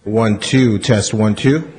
1, 2, test 1, 2.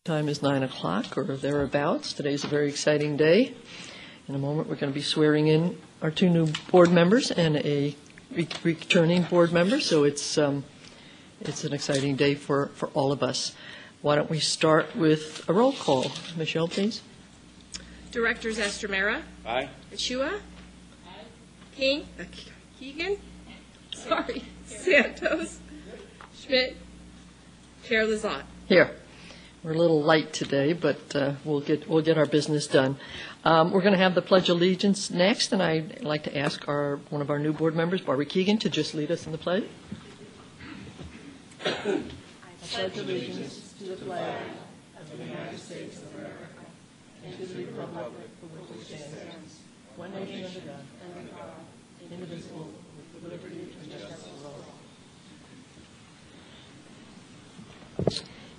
Time is 9 o'clock or thereabouts. Today's a very exciting day. In a moment, we're going to be swearing in our two new board members and a returning board member, so it's an exciting day for all of us. Why don't we start with a roll call? Michelle, please. Directors Estremera. Aye. Achua. King. Keegan. Sorry. Santos. Schmidt. Chair Lazat. Here. We're a little light today, but we'll get our business done. We're going to have the Pledge of Allegiance next, and I'd like to ask one of our new board members, Barbara Keegan, to just lead us in the pledge. I pledge allegiance to the flag of the United States of America and to the republic for which it stands, one nation under God, indivisible, with liberty and justice for all.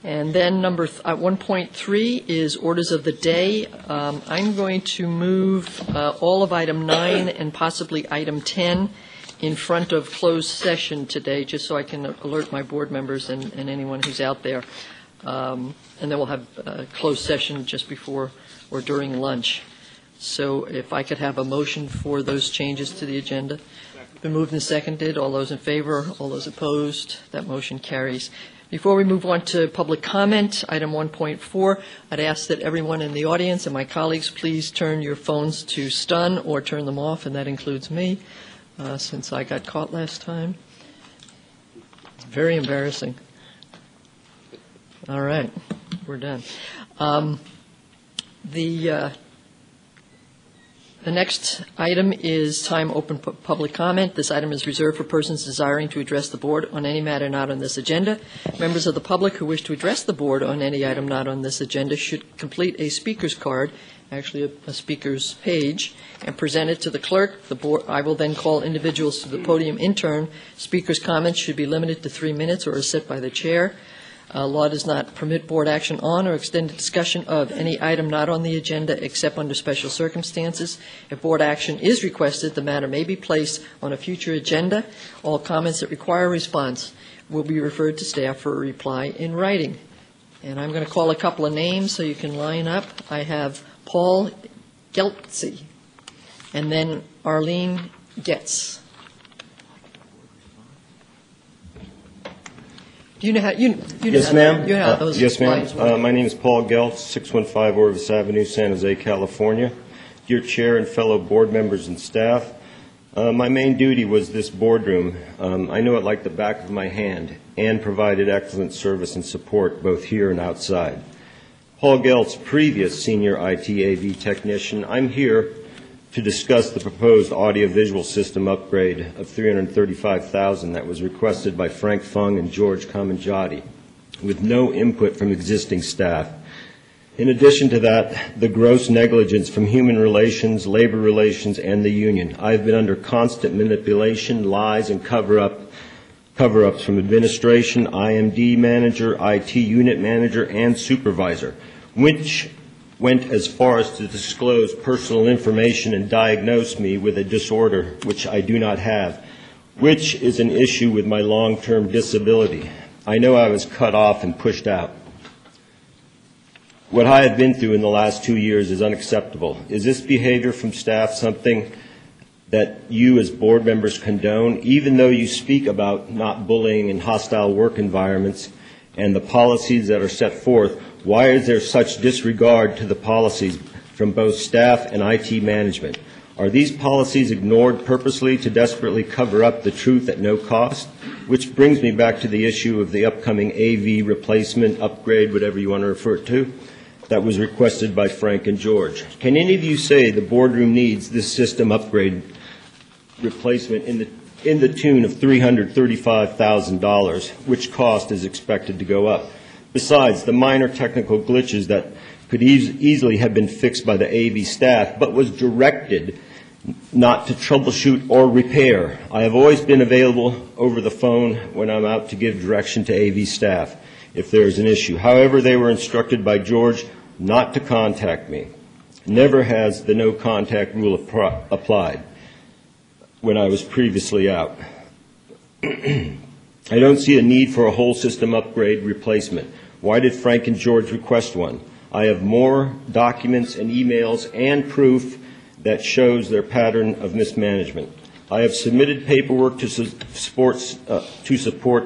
And then 1.3 is orders of the day. I'm going to move all of item 9 and possibly item 10 in front of closed session today, just so I can alert my board members and anyone who's out there. And then we'll have a closed session just before or during lunch. So if I could have a motion for those changes to the agenda. Been moved and seconded. All those in favor, all those opposed, that motion carries. Before we move on to public comment, item 1.4, I'd ask that everyone in the audience and my colleagues please turn your phones to stun or turn them off, and that includes me, since I got caught last time. Very embarrassing. All right, we're done. The next item is time open public comment. This item is reserved for persons desiring to address the board on any matter not on this agenda. Members of the public who wish to address the board on any item not on this agenda should complete a speaker's card, actually a speaker's page, and present it to the clerk. I will then call individuals to the podium in turn. Speakers' comments should be limited to 3 minutes or as set by the chair. Law does not permit board action on or extended discussion of any item not on the agenda except under special circumstances. If board action is requested, the matter may be placed on a future agenda. All comments that require a response will be referred to staff for a reply in writing. And I'm going to call a couple of names so you can line up. I have Paul Geltzy and then Arlene Getz. Do you know how Yes, ma'am. You know how those yes, ma'am. lines work? My name is Paul Geltz, 615 Orvis Avenue, San Jose, California. Dear Chair and fellow board members and staff, my main duty was this boardroom. I know it like the back of my hand and provided excellent service and support both here and outside. Paul Geltz, previous senior IT AV technician, I'm here to discuss the proposed audiovisual system upgrade of $335,000 that was requested by Frank Fung and George Kamanjati, with no input from existing staff. In addition to that, the gross negligence from human relations, labor relations, and the union. I've been under constant manipulation, lies, and cover-ups from administration, IMD manager, IT unit manager, and supervisor, which went as far as to disclose personal information and diagnose me with a disorder which I do not have, which is an issue with my long-term disability. I know I was cut off and pushed out. What I have been through in the last 2 years is unacceptable. Is this behavior from staff something that you as board members condone, even though you speak about not bullying and hostile work environments and the policies that are set forth? Why is there such disregard to the policies from both staff and IT management? Are these policies ignored purposely to desperately cover up the truth at no cost? Which brings me back to the issue of the upcoming AV replacement, upgrade, whatever you want to refer it to, that was requested by Frank and George. Can any of you say the boardroom needs this system upgrade replacement in the tune of $335,000, which cost is expected to go up? Besides the minor technical glitches that could easily have been fixed by the AV staff, but was directed not to troubleshoot or repair. I have always been available over the phone when I'm out to give direction to AV staff if there is an issue. However, they were instructed by George not to contact me. Never has the no contact rule applied when I was previously out. I don't see a need for a whole system upgrade replacement. Why did Frank and George request one? I have more documents and emails and proof that shows their pattern of mismanagement. I have submitted paperwork to support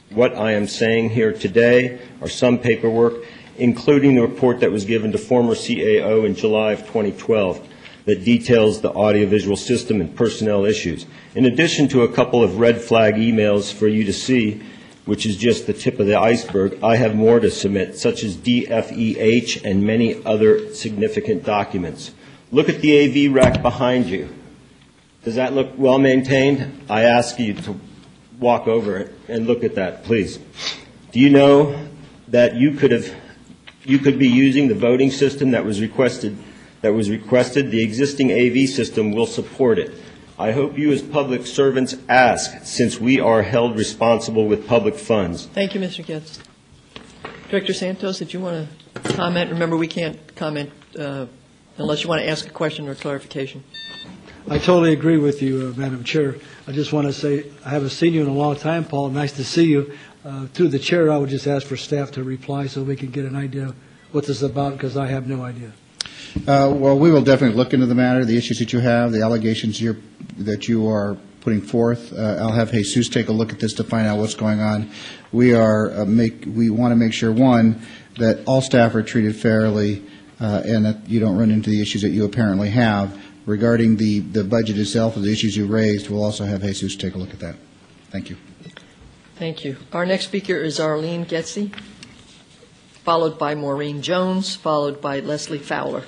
what I am saying here today, or some paperwork, including the report that was given to former CAO in July of 2012 that details the audiovisual system and personnel issues. In addition to a couple of red flag emails for you to see, which is just the tip of the iceberg, I have more to submit, such as DFEH and many other significant documents. Look at the AV rack behind you. Does that look well maintained? I ask you to walk over it and look at that, please. Do you know that you could be using the voting system that was requested? The existing AV system will support it. I hope you as public servants ask, since we are held responsible with public funds. Thank you, Mr. Getz. Director Santos, did you want to comment? Remember, we can't comment unless you want to ask a question or clarification. I totally agree with you, Madam Chair. I just want to say I haven't seen you in a long time, Paul. Nice to see you. Through the chair, I would just ask for staff to reply so we can get an idea what this is about, because I have no idea. Well, we will definitely look into the matter, the issues that you have, the allegations that you are putting forth. I'll have Jesus take a look at this to find out what's going on. We want to make sure, one, that all staff are treated fairly and that you don't run into the issues that you apparently have. Regarding the budget itself and the issues you raised, we'll also have Jesus take a look at that. Thank you. Thank you. Our next speaker is Arlene Getze, followed by Maureen Jones, followed by Leslie Fowler.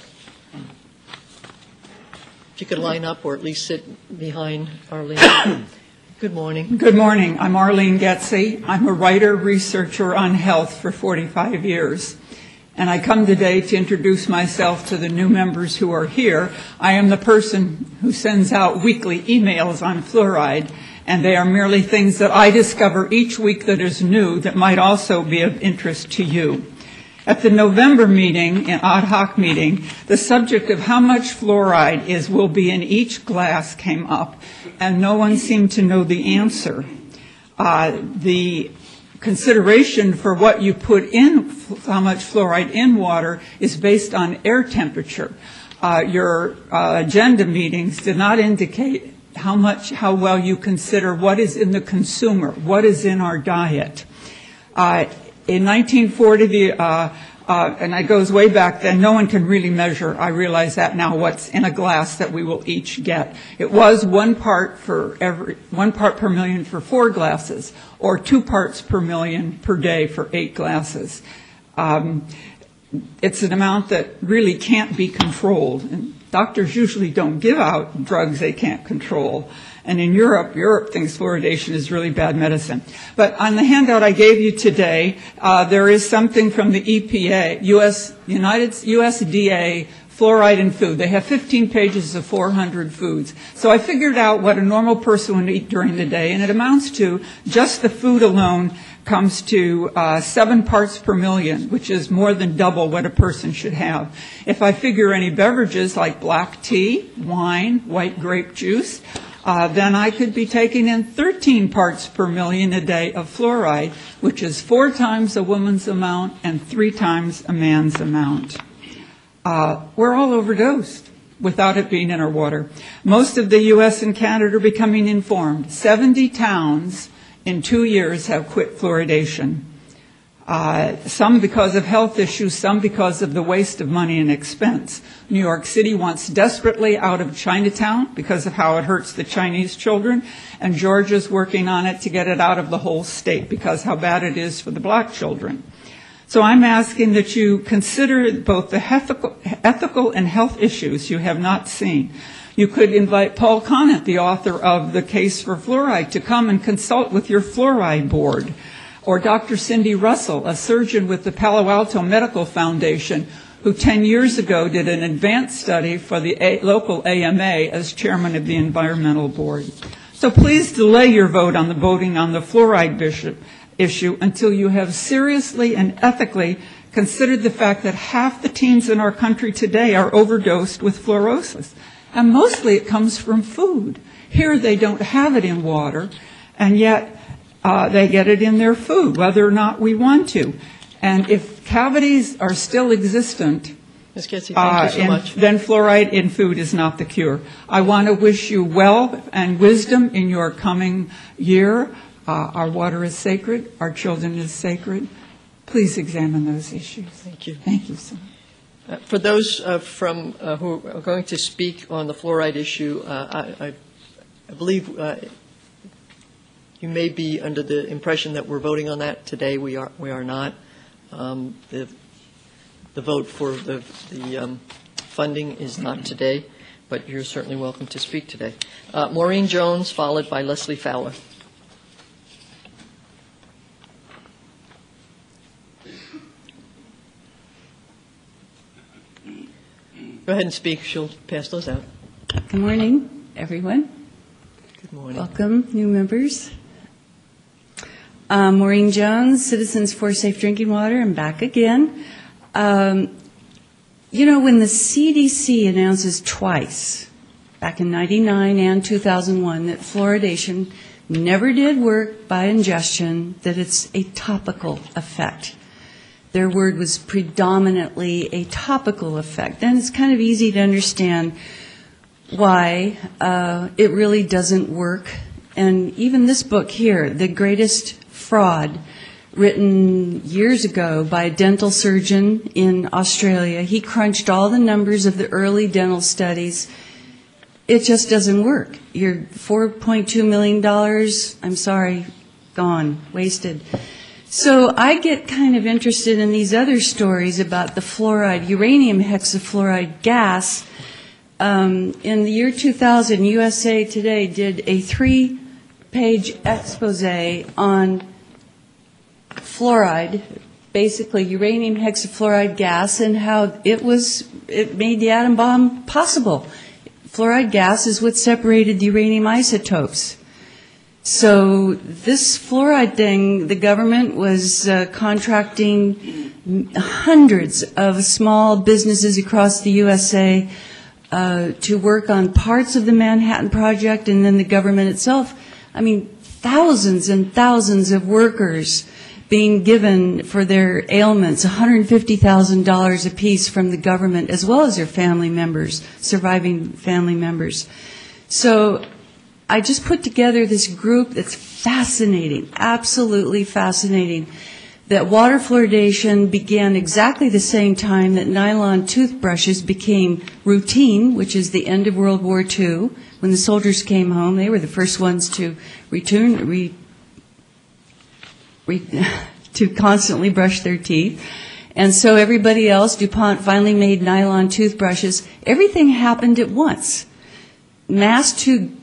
If you could line up or at least sit behind Arlene. Good morning. Good morning. I'm Arlene Getze. I'm a writer, researcher on health for 45 years. And I come today to introduce myself to the new members who are here. I am the person who sends out weekly emails on fluoride, and they are merely things that I discover each week that is new that might also be of interest to you. At the November meeting, an ad hoc meeting, the subject of how much fluoride will be in each glass came up, and no one seemed to know the answer. The consideration for what you put in, how much fluoride in water, is based on air temperature. Your agenda meetings did not indicate how well you consider what is in the consumer, what is in our diet. In 1940, and it goes way back then, no one can really measure, I realize that now, what's in a glass that we will each get. It was 1 part per million for 4 glasses, or 2 parts per million per day for 8 glasses. It's an amount that really can't be controlled. And doctors usually don't give out drugs they can't control. And in Europe thinks fluoridation is really bad medicine. But on the handout I gave you today, there is something from the EPA, USDA, fluoride in food. They have 15 pages of 400 foods. So I figured out what a normal person would eat during the day, and it amounts to, just the food alone, comes to 7 parts per million, which is more than double what a person should have. If I figure any beverages like black tea, wine, white grape juice, then I could be taking in 13 parts per million a day of fluoride, which is 4 times a woman's amount and 3 times a man's amount. We're all overdosed without it being in our water. Most of the U.S. and Canada are becoming informed. 70 towns in 2 years have quit fluoridation. Some because of health issues, some because of the waste of money and expense. New York City wants desperately out of Chinatown because of how it hurts the Chinese children, and Georgia's working on it to get it out of the whole state because how bad it is for the black children. So I'm asking that you consider both the ethical and health issues you have not seen. You could invite Paul Conant, the author of The Case for Fluoride, to come and consult with your fluoride board. Or Dr. Cindy Russell, a surgeon with the Palo Alto Medical Foundation, who 10 years ago did an advanced study for the local AMA as chairman of the environmental board. So please delay your vote on the voting on the fluoride issue until you have seriously and ethically considered the fact that half the teens in our country today are overdosed with fluorosis. And mostly it comes from food. Here they don't have it in water, and yet they get it in their food, whether or not we want to. And if cavities are still existent, Ms. Getzi, thank you so much. then fluoride in food is not the cure. I want to wish you well and wisdom in your coming year. Our water is sacred. Our children is sacred. Please examine those issues. Thank you. Thank you so much. For those who are going to speak on the fluoride issue, I believe you may be under the impression that we're voting on that today. We are not. The vote for the funding is not today, but you're certainly welcome to speak today. Maureen Jones, followed by Leslie Fowler. Go ahead and speak. She'll pass those out. Good morning, everyone. Good morning. Welcome, new members. Maureen Jones, Citizens for Safe Drinking Water. I'm back again. You know, when the CDC announces twice, back in 99 and 2001, that fluoridation never did work by ingestion, that it's a topical effect. Their word was predominantly a topical effect. Then it's kind of easy to understand why it really doesn't work. And even this book here, The Greatest Fraud, written years ago by a dental surgeon in Australia, he crunched all the numbers of the early dental studies. It just doesn't work. Your $4.2 million, I'm sorry, gone, wasted. So I get kind of interested in these other stories about the fluoride, uranium hexafluoride gas. In the year 2000, USA Today did a 3-page expose on fluoride, basically uranium hexafluoride gas, and how it made the atom bomb possible. Fluoride gas is what separated the uranium isotopes. So this fluoride thing, the government was contracting hundreds of small businesses across the USA to work on parts of the Manhattan Project, and then the government itself. I mean, thousands and thousands of workers being given for their ailments $150,000 apiece from the government, as well as their family members, surviving family members. So I just put together this group that's fascinating, absolutely fascinating, that water fluoridation began exactly the same time that nylon toothbrushes became routine, which is the end of World War II. When the soldiers came home, they were the first ones to to constantly brush their teeth. And so everybody else, DuPont finally made nylon toothbrushes. Everything happened at once.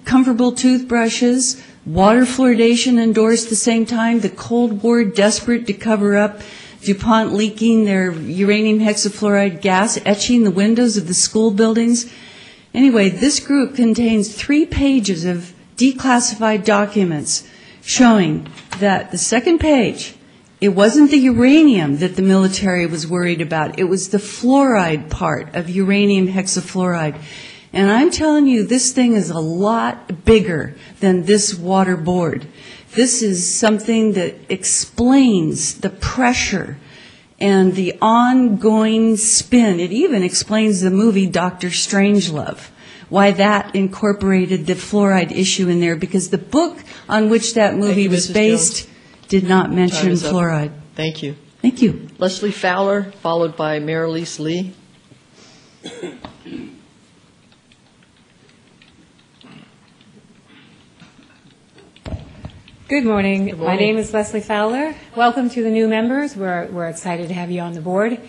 Comfortable toothbrushes, water fluoridation endorsed at the same time, the Cold War desperate to cover up DuPont leaking their uranium hexafluoride gas, etching the windows of the school buildings. Anyway, this group contains 3 pages of declassified documents showing that the second page, it wasn't the uranium that the military was worried about. It was the fluoride part of uranium hexafluoride. And I'm telling you, this thing is a lot bigger than this water board. This is something that explains the pressure and the ongoing spin. It even explains the movie Dr. Strangelove, why that incorporated the fluoride issue in there, because the book on which that movie was based did not mention fluoride. Thank you. Thank you. Leslie Fowler, followed by Marilise Lee. Good morning. Good morning. My name is Leslie Fowler. Welcome to the new members. We're excited to have you on the board.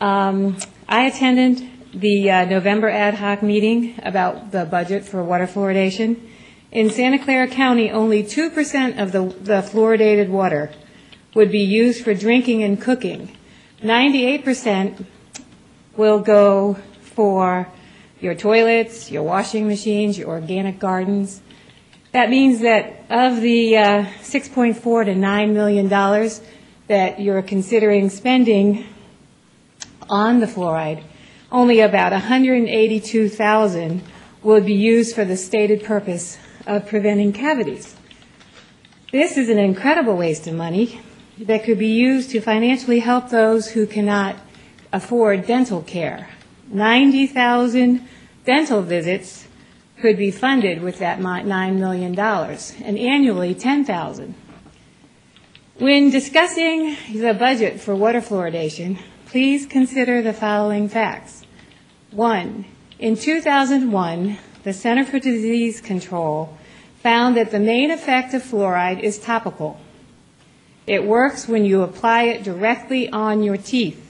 I attended the November ad hoc meeting about the budget for water fluoridation. In Santa Clara County, only 2% of the fluoridated water would be used for drinking and cooking. 98% will go for your toilets, your washing machines, your organic gardens. That means that of the $6.4 to $9 million that you're considering spending on the fluoride, only about $182,000 will be used for the stated purpose of preventing cavities. This is an incredible waste of money. that could be used to financially help those who cannot afford dental care. 90,000 dental visits could be funded with that $9 million, and annually 10,000. When discussing the budget for water fluoridation, please consider the following facts. 1, in 2001, the Center for Disease Control found that the main effect of fluoride is topical. It works when you apply it directly on your teeth.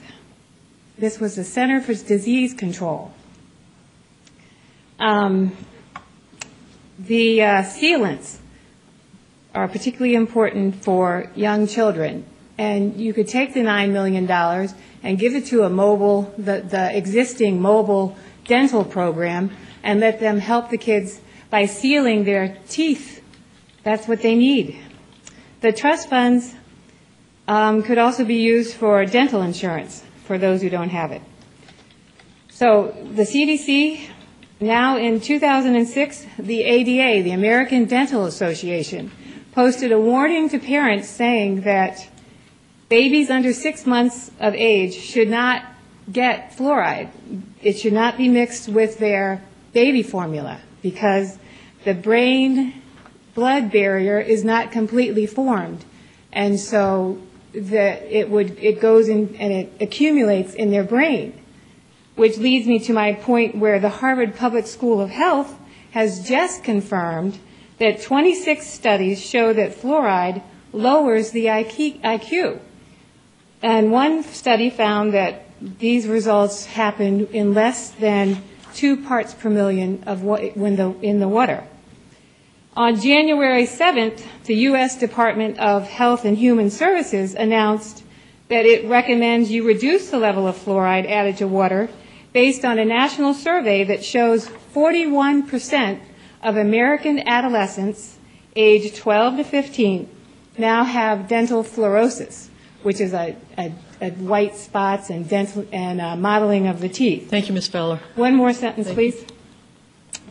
This was the Center for Disease Control. The sealants are particularly important for young children. And you could take the $9 million and give it to the existing mobile dental program and let them help the kids by sealing their teeth. That's what they need. The trust funds could also be used for dental insurance for those who don't have it. So the CDC, now in 2006, the ADA, the American Dental Association, posted a warning to parents saying that babies under 6 months of age should not get fluoride. It should not be mixed with their baby formula because the brain-blood barrier is not completely formed. And so it goes in and it accumulates in their brain, which leads me to my point where the Harvard Public School of Health has just confirmed that 26 studies show that fluoride lowers the IQ. And one study found that these results happen in less than 2 parts per million of in the water. On January 7th, the U.S. Department of Health and Human Services announced that it recommends you reduce the level of fluoride added to water based on a national survey that shows 41% of American adolescents aged 12 to 15 now have dental fluorosis, which is a white spots and dental and modeling of the teeth. Thank you, Ms. Feller. One more sentence, please.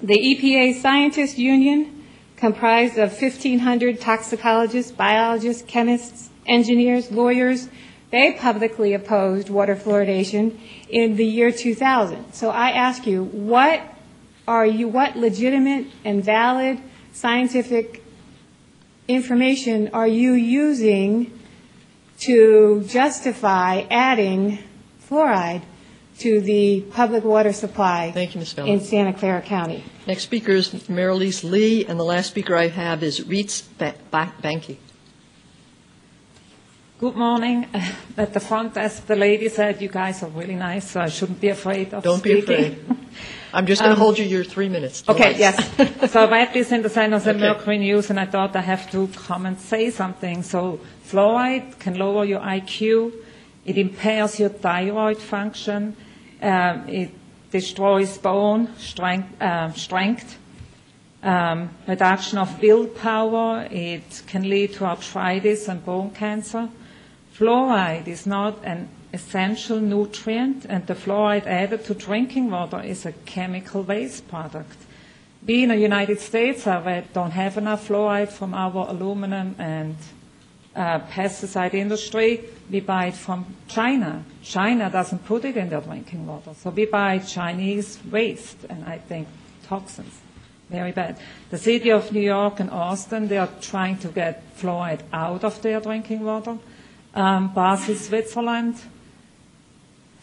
The EPA Scientists Union, comprised of 1,500 toxicologists, biologists, chemists, engineers, lawyers, they publicly opposed water fluoridation in the year 2000. So I ask you, what legitimate and valid scientific information are you using to justify adding fluoride to the public water supply in Santa Clara County? Next speaker is Marilise Lee, and the last speaker I have is Reitz Banky. Good morning. At the front desk, the lady said you guys are really nice, so I shouldn't be afraid of Don't speaking. be afraid. I'm just going to hold you your 3 minutes. Okay, yes. So I read this in the San Jose Mercury News, and I thought I have to come and say something. So fluoride can lower your IQ. It impairs your thyroid function. It destroys bone strength. Reduction of willpower. It can lead to arthritis and bone cancer. Fluoride is not an essential nutrient, and the fluoride added to drinking water is a chemical waste product. We in the United States don't have enough fluoride from our aluminum and pesticide industry. We buy it from China. China doesn't put it in their drinking water, so we buy Chinese waste, and I think toxins. Very bad. The city of New York and Austin, they are trying to get fluoride out of their drinking water. Basel, Switzerland,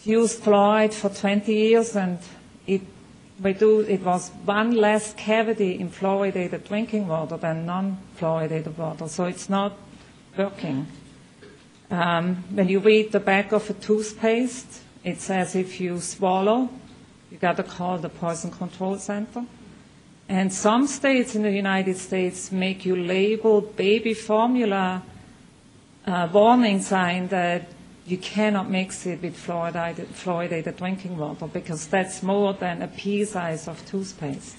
used fluoride for 20 years, and it was one less cavity in fluoridated drinking water than non-fluoridated water, so it's not working. When you read the back of a toothpaste, it says if you swallow, you got to call the Poison Control Center. And some states in the United States make you label baby formula warning sign that you cannot mix it with fluoridated drinking water because that's more than a pea size of toothpaste.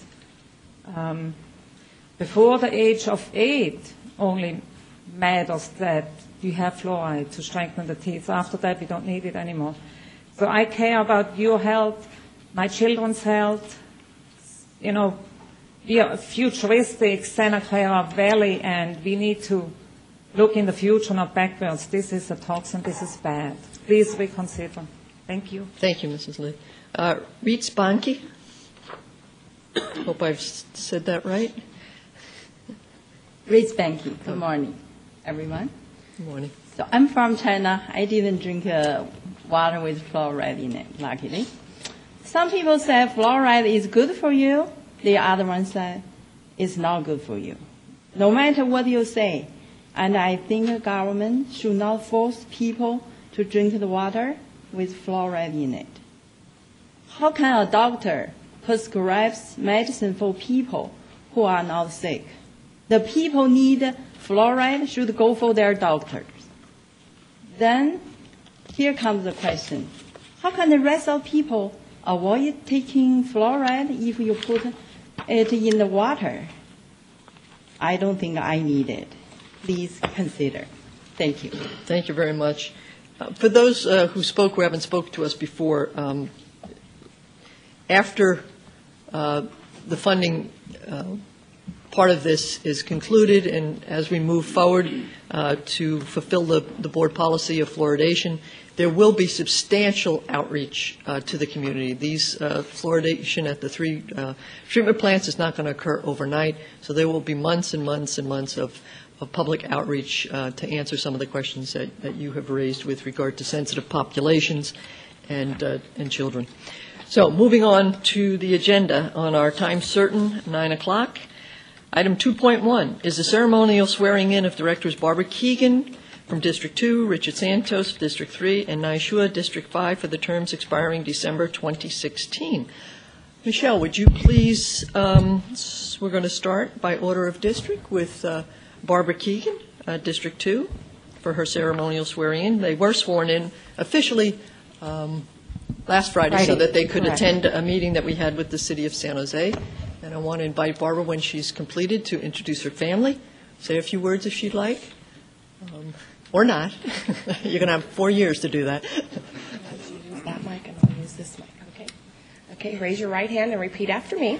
Before the age of 8, only matters that you have fluoride to strengthen the teeth. After that, we don't need it anymore. So I care about your health, my children's health. You know, we are a futuristic Santa Clara Valley, and we need to look in the future, not backwards. This is a toxin, this is bad. Please reconsider. Thank you. Thank you, Mrs. Lee. Reed Spanke. Hope I've said that right. Reed Spanke. Good morning, everyone. Good morning. So I'm from China. I didn't drink water with fluoride in it, luckily. Some people say fluoride is good for you. The other one say it's not good for you. No matter what you say. And I think the government should not force people to drink the water with fluoride in it. How can a doctor prescribe medicine for people who are not sick? The people need fluoride should go for their doctors. Then here comes the question. How can the rest of people avoid taking fluoride if you put it in the water? I don't think I need it. Please consider. Thank you. Thank you very much. For those who haven't spoken to us before, after the funding part of this is concluded, and as we move forward to fulfill the board policy of fluoridation, there will be substantial outreach to the community. These fluoridation at the 3 treatment plants is not going to occur overnight, so there will be months and months and months of public outreach to answer some of the questions that you have raised with regard to sensitive populations and children. So moving on to the agenda on our time certain, 9 o'clock. Item 2.1 is the ceremonial swearing in of Directors Barbara Keegan from District 2, Richard Santos, District 3, and Nai Shua, District 5, for the terms expiring December 2016. Michelle, would you please, we're going to start by order of district with Barbara Keegan, District 2, for her ceremonial swearing in. They were sworn in officially last Friday so that they could attend a meeting that we had with the City of San Jose. And I want to invite Barbara, when she's completed, to introduce her family, say a few words if she'd like, or not. You're going to have 4 years to do that. Use that mic and I'll use this mic, okay? Okay, raise your right hand and repeat after me.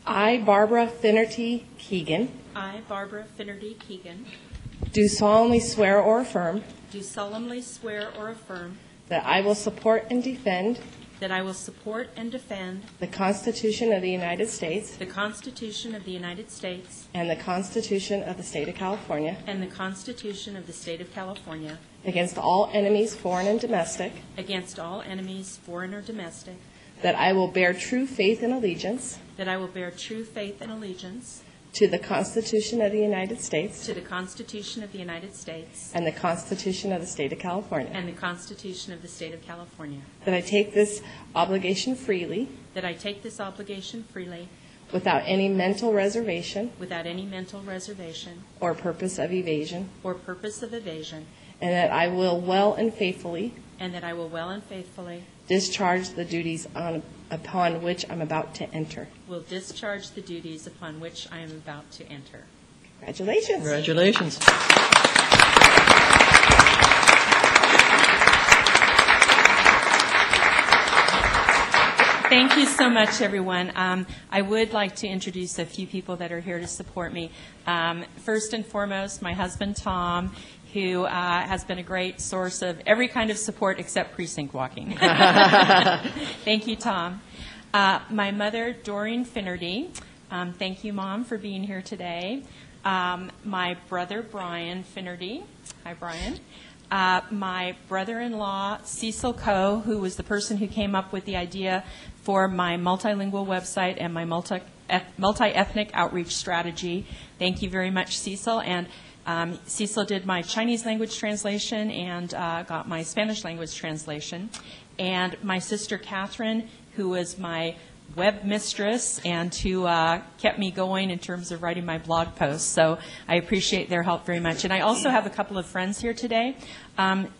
I, Barbara Finnerty Keegan, I, Barbara Finnerty Keegan, do solemnly swear or affirm do solemnly swear or affirm that I will support and defend that I will support and defend the Constitution of the United States the Constitution of the United States and the Constitution of the State of California and the Constitution of the State of California against all enemies, foreign and domestic, against all enemies, foreign or domestic, that I will bear true faith and allegiance that I will bear true faith and allegiance to the Constitution of the United States to the Constitution of the United States and the Constitution of the State of California, and the Constitution of the State of California, that I take this obligation freely that I take this obligation freely without any mental reservation without any mental reservation or purpose of evasion, or purpose of evasion, and that I will well and faithfully and that I will well and faithfully discharge the duties upon which I'm about to enter. will discharge the duties upon which I am about to enter. Congratulations. Congratulations. Thank you so much, everyone. I would like to introduce a few people that are here to support me. First and foremost, my husband, Tom, who has been a great source of every kind of support except precinct walking. Thank you, Tom. My mother, Doreen Finnerty. Thank you, Mom, for being here today. My brother, Brian Finnerty. Hi, Brian. My brother-in-law, Cecil Coe, who was the person who came up with the idea for my multilingual website and my multi-ethnic outreach strategy. Thank you very much, Cecil. And Cecil did my Chinese language translation and got my Spanish language translation. And my sister, Catherine, who was my web mistress and who kept me going in terms of writing my blog posts. So I appreciate their help very much. And I also have a couple of friends here today.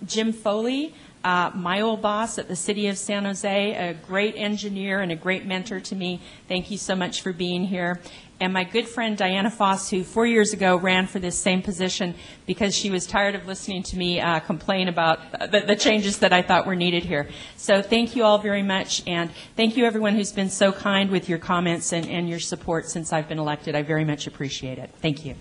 Jim Foley, my old boss at the City of San Jose, a great engineer and a great mentor to me. Thank you so much for being here. And my good friend Diana Foss, who 4 years ago ran for this same position because she was tired of listening to me complain about the changes that I thought were needed here. So thank you all very much, and thank you everyone who's been so kind with your comments and your support since I've been elected. I very much appreciate it. Thank you.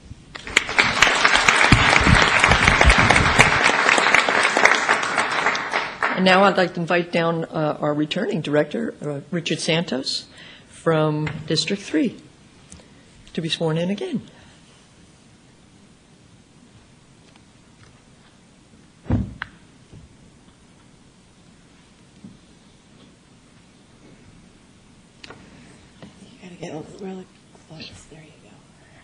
And now I'd like to invite down our returning director, Richard Santos, from District 3, to be sworn in again. Get really close. There you go.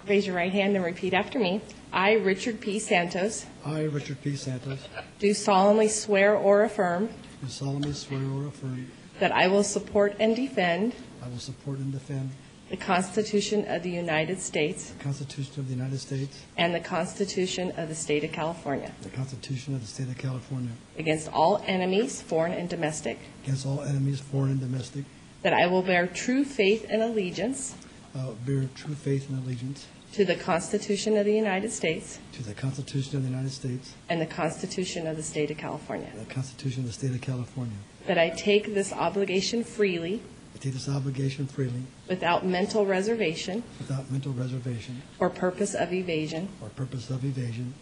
Raise your right hand and repeat after me. I, Richard P. Santos, I, Richard P. Santos, do solemnly swear or affirm do solemnly swear or affirm that I will support and defend I will support and defend the Constitution of the United States the Constitution of the United States, and the Constitution of the State of California the Constitution of the State of California, against all enemies, foreign and domestic, against all enemies, foreign and domestic, that I will bear true faith and allegiance bear true faith and allegiance to the Constitution of the United States to the Constitution of the United States and the Constitution of the State of California, and the Constitution of the State of California. that I take this obligation freely I take this obligation freely without mental reservation without mental reservation or purpose of evasion, or purpose of evasion.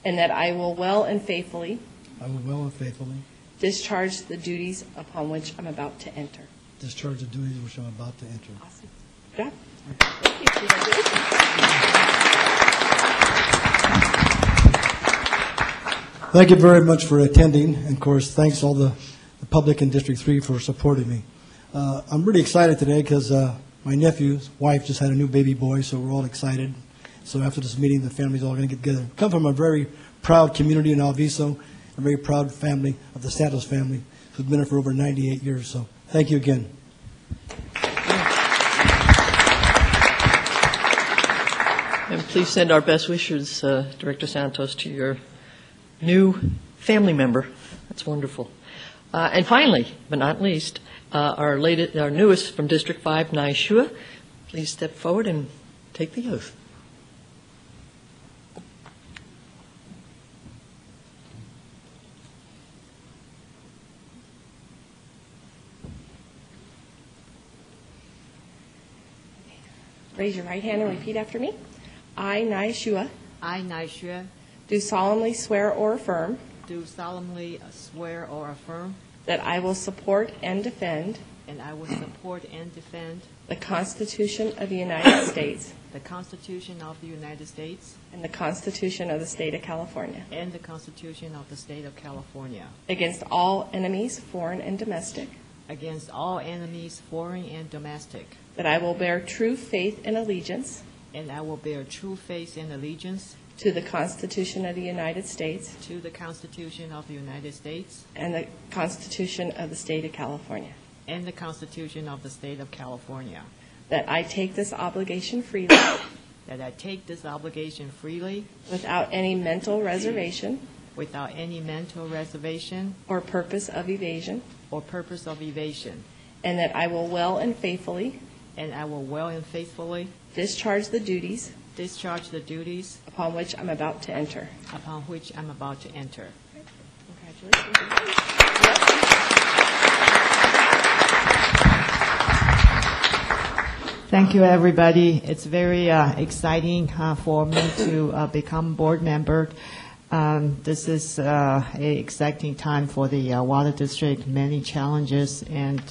and that I will well and faithfully I will well and faithfully discharge the duties upon which I'm about to enter. discharge the duties which I'm about to enter. Awesome. Good job. Thank you very much for attending, and of course, thanks all the public in District 3 for supporting me. I'm really excited today because my nephew's wife just had a new baby boy, so we're all excited. So after this meeting, the family's all going to get together. Come from a very proud community in Alviso, a very proud family of the Santos family, who's been there for over 98 years. So thank you again. And please send our best wishes, Director Santos, to your new family member. That's wonderful. And finally, but not least, our newest from District 5, Nai Shua. Please step forward and take the oath. Raise your right hand and repeat after me. I, Nai Shua, I, Naishua, do solemnly swear or affirm do solemnly swear or affirm that I will support and defend and I will support and defend the Constitution of the United States the Constitution of the United States and the Constitution of the State of California and the Constitution of the State of California against all enemies, foreign and domestic, against all enemies, foreign and domestic, that I will bear true faith and allegiance and I will bear true faith and allegiance to the Constitution of the United States to the Constitution of the United States and the Constitution of the State of California, and the Constitution of the State of California, that I take this obligation freely that I take this obligation freely without any mental reservation without any mental reservation or purpose of evasion, or purpose of evasion, and that I will well and faithfully and I will well and faithfully discharge the duties discharge the duties upon which I'm about to enter. upon which I'm about to enter. Congratulations. Thank you, everybody. It's very exciting for me to become board member. This is an exciting time for the Water District, many challenges, and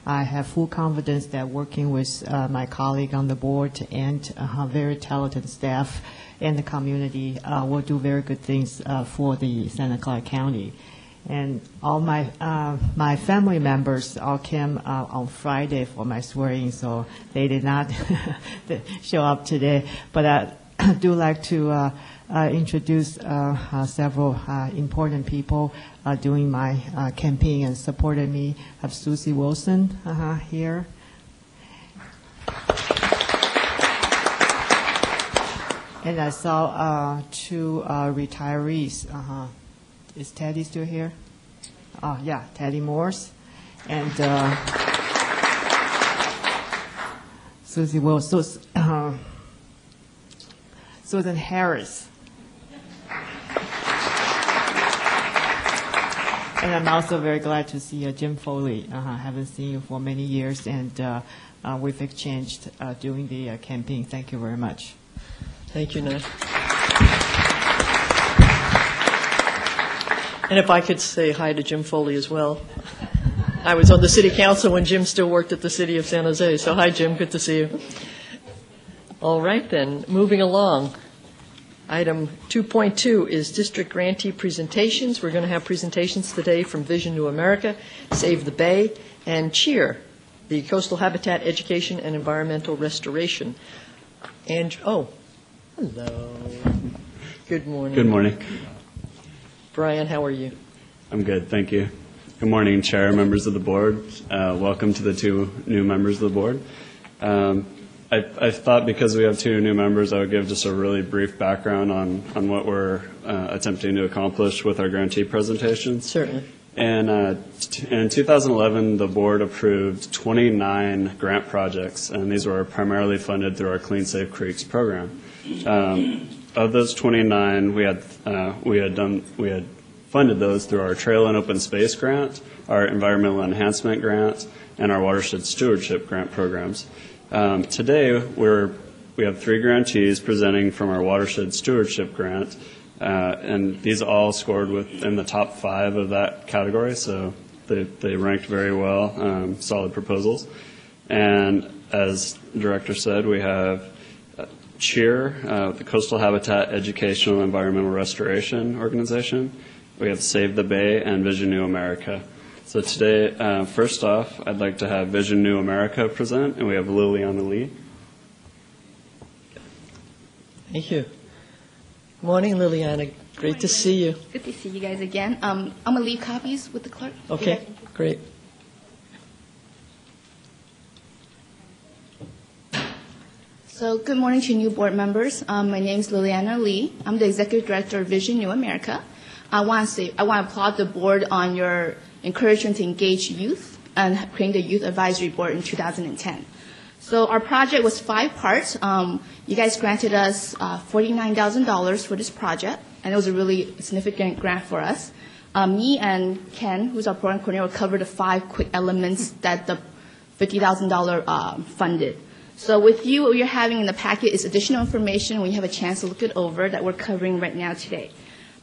I have full confidence that working with my colleague on the board and very talented staff and the community will do very good things for the Santa Clara County. And all my family members all came on Friday for my swearing, so they did not show up today. But I do like to introduce several important people doing my campaign and supported me. I have Susie Wilson here. And I saw two retirees. Is Teddy still here? Oh, yeah, Teddy Morse. And Susie Wilson. Susan Harris. And I'm also very glad to see Jim Foley. Haven't seen you for many years, and we've exchanged during the campaign. Thank you very much. Thank you, Nat. And if I could say hi to Jim Foley as well. I was on the city council when Jim still worked at the city of San Jose. So hi, Jim. Good to see you. All right, then. Moving along. Item 2.2 is district grantee presentations. We're going to have presentations today from Vision New America, Save the Bay, and CHEER, the Coastal Habitat Education and Environmental Restoration. And, oh, hello. Good morning. Good morning. Brian, how are you? I'm good, thank you. Good morning, Chair, members of the board. Welcome to the two new members of the board. I thought because we have two new members, I would give just a really brief background on what we're attempting to accomplish with our grantee presentations. Certainly. And in 2011, the board approved 29 grant projects, and these were primarily funded through our Clean Safe Creeks program. Of those 29, we had funded those through our Trail and Open Space grant, our Environmental Enhancement grant, and our Watershed Stewardship grant programs. Today, we have 3 grantees presenting from our Watershed Stewardship grant, and these all scored within the top 5 of that category, so they ranked very well, solid proposals. And as the director said, we have CHEER, the Coastal Habitat Educational and Environmental Restoration Organization. We have Save the Bay and Vision New America. So today, first off, I'd like to have Vision New America present, and we have Liliana Lee. Thank you. Morning, Liliana. Great to see you. Good to see you guys again. I'm going to leave copies with the clerk. Okay, great. So good morning to new board members. My name is Liliana Lee. I'm the Executive Director of Vision New America. I want to applaud the board on your encouragement to engage youth and creating the Youth Advisory Board in 2010. So our project was 5 parts. You guys granted us $49,000 for this project, and it was a really significant grant for us. Me and Ken, who's our program coordinator, will cover the 5 quick elements that the $50,000 funded. So with you, what you're having in the packet is additional information when you have a chance to look it over that we're covering right now today.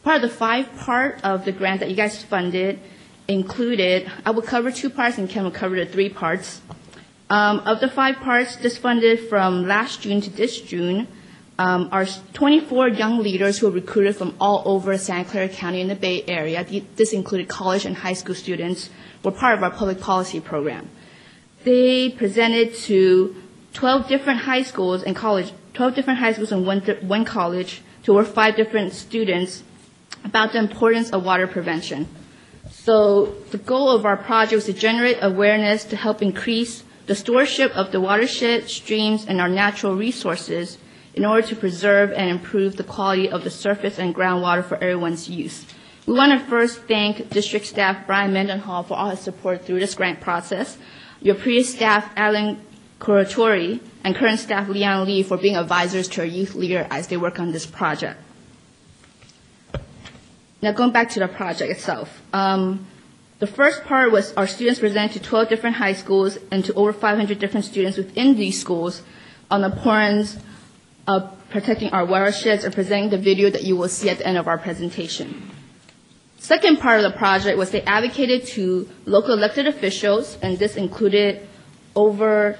Part of the 5 part of the grant that you guys funded included, I will cover 2 parts and Ken will cover the 3 parts. Of the 5 parts, this funded from last June to this June, are 24 young leaders who were recruited from all over Santa Clara County in the Bay Area. This included college and high school students, were part of our public policy program. They presented to 12 different high schools and 12 different high schools and one college to over 5 different students about the importance of water prevention. So the goal of our project was to generate awareness to help increase the stewardship of the watershed, streams, and our natural resources in order to preserve and improve the quality of the surface and groundwater for everyone's use. We want to first thank district staff Brian Mendenhall for all his support through this grant process, your previous staff Alan Curatori, and current staff Leon Lee for being advisors to our youth leader as they work on this project. Now going back to the project itself. The first part was our students presented to 12 different high schools and to over 500 different students within these schools on the importance of protecting our watersheds and presenting the video that you will see at the end of our presentation. Second part of the project was they advocated to local elected officials, and this included over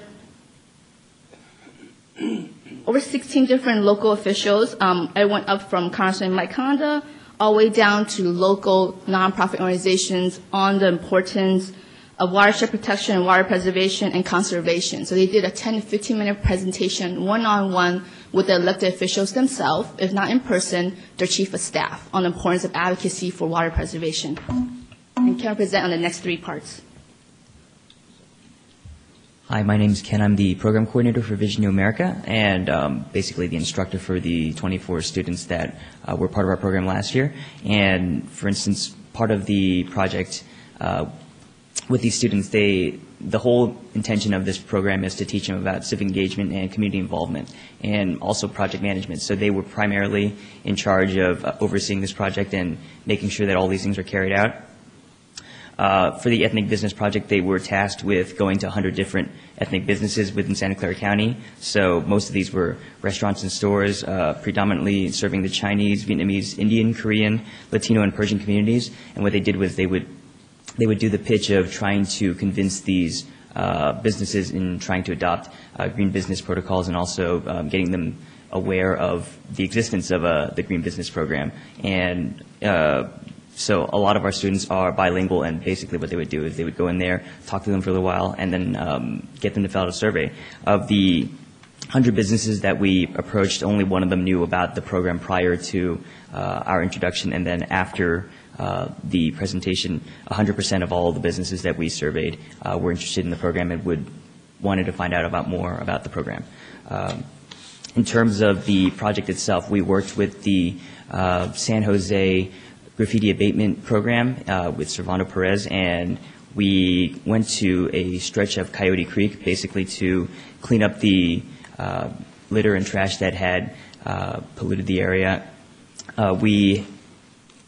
16 different local officials. Everyone up from Congressman Mike Honda all the way down to local nonprofit organizations on the importance of watershed protection and water preservation and conservation. So they did a 10 to 15-minute presentation one-on-one with the elected officials themselves, if not in person, their chief of staff, on the importance of advocacy for water preservation. And Ken will present on the next 3 parts. Hi, my name is Ken. I'm the program coordinator for Vision New America and basically the instructor for the 24 students that were part of our program last year. And for instance, part of the project with these students, the whole intention of this program is to teach them about civic engagement and community involvement and also project management. So they were primarily in charge of overseeing this project and making sure that all these things are carried out. For the ethnic business project, they were tasked with going to 100 different ethnic businesses within Santa Clara County. So most of these were restaurants and stores, predominantly serving the Chinese, Vietnamese, Indian, Korean, Latino, and Persian communities. And what they did was they would do the pitch of trying to convince these businesses in trying to adopt green business protocols, and also getting them aware of the existence of the green business program. And so a lot of our students are bilingual, and basically what they would do is they would go in there, talk to them for a little while, and then get them to fill out a survey. Of the 100 businesses that we approached, only one of them knew about the program prior to our introduction, and then after the presentation, 100% of all the businesses that we surveyed were interested in the program and wanted to find out more about the program. In terms of the project itself, we worked with the San Jose graffiti abatement program with Servando Perez, and we went to a stretch of Coyote Creek basically to clean up the litter and trash that had polluted the area. We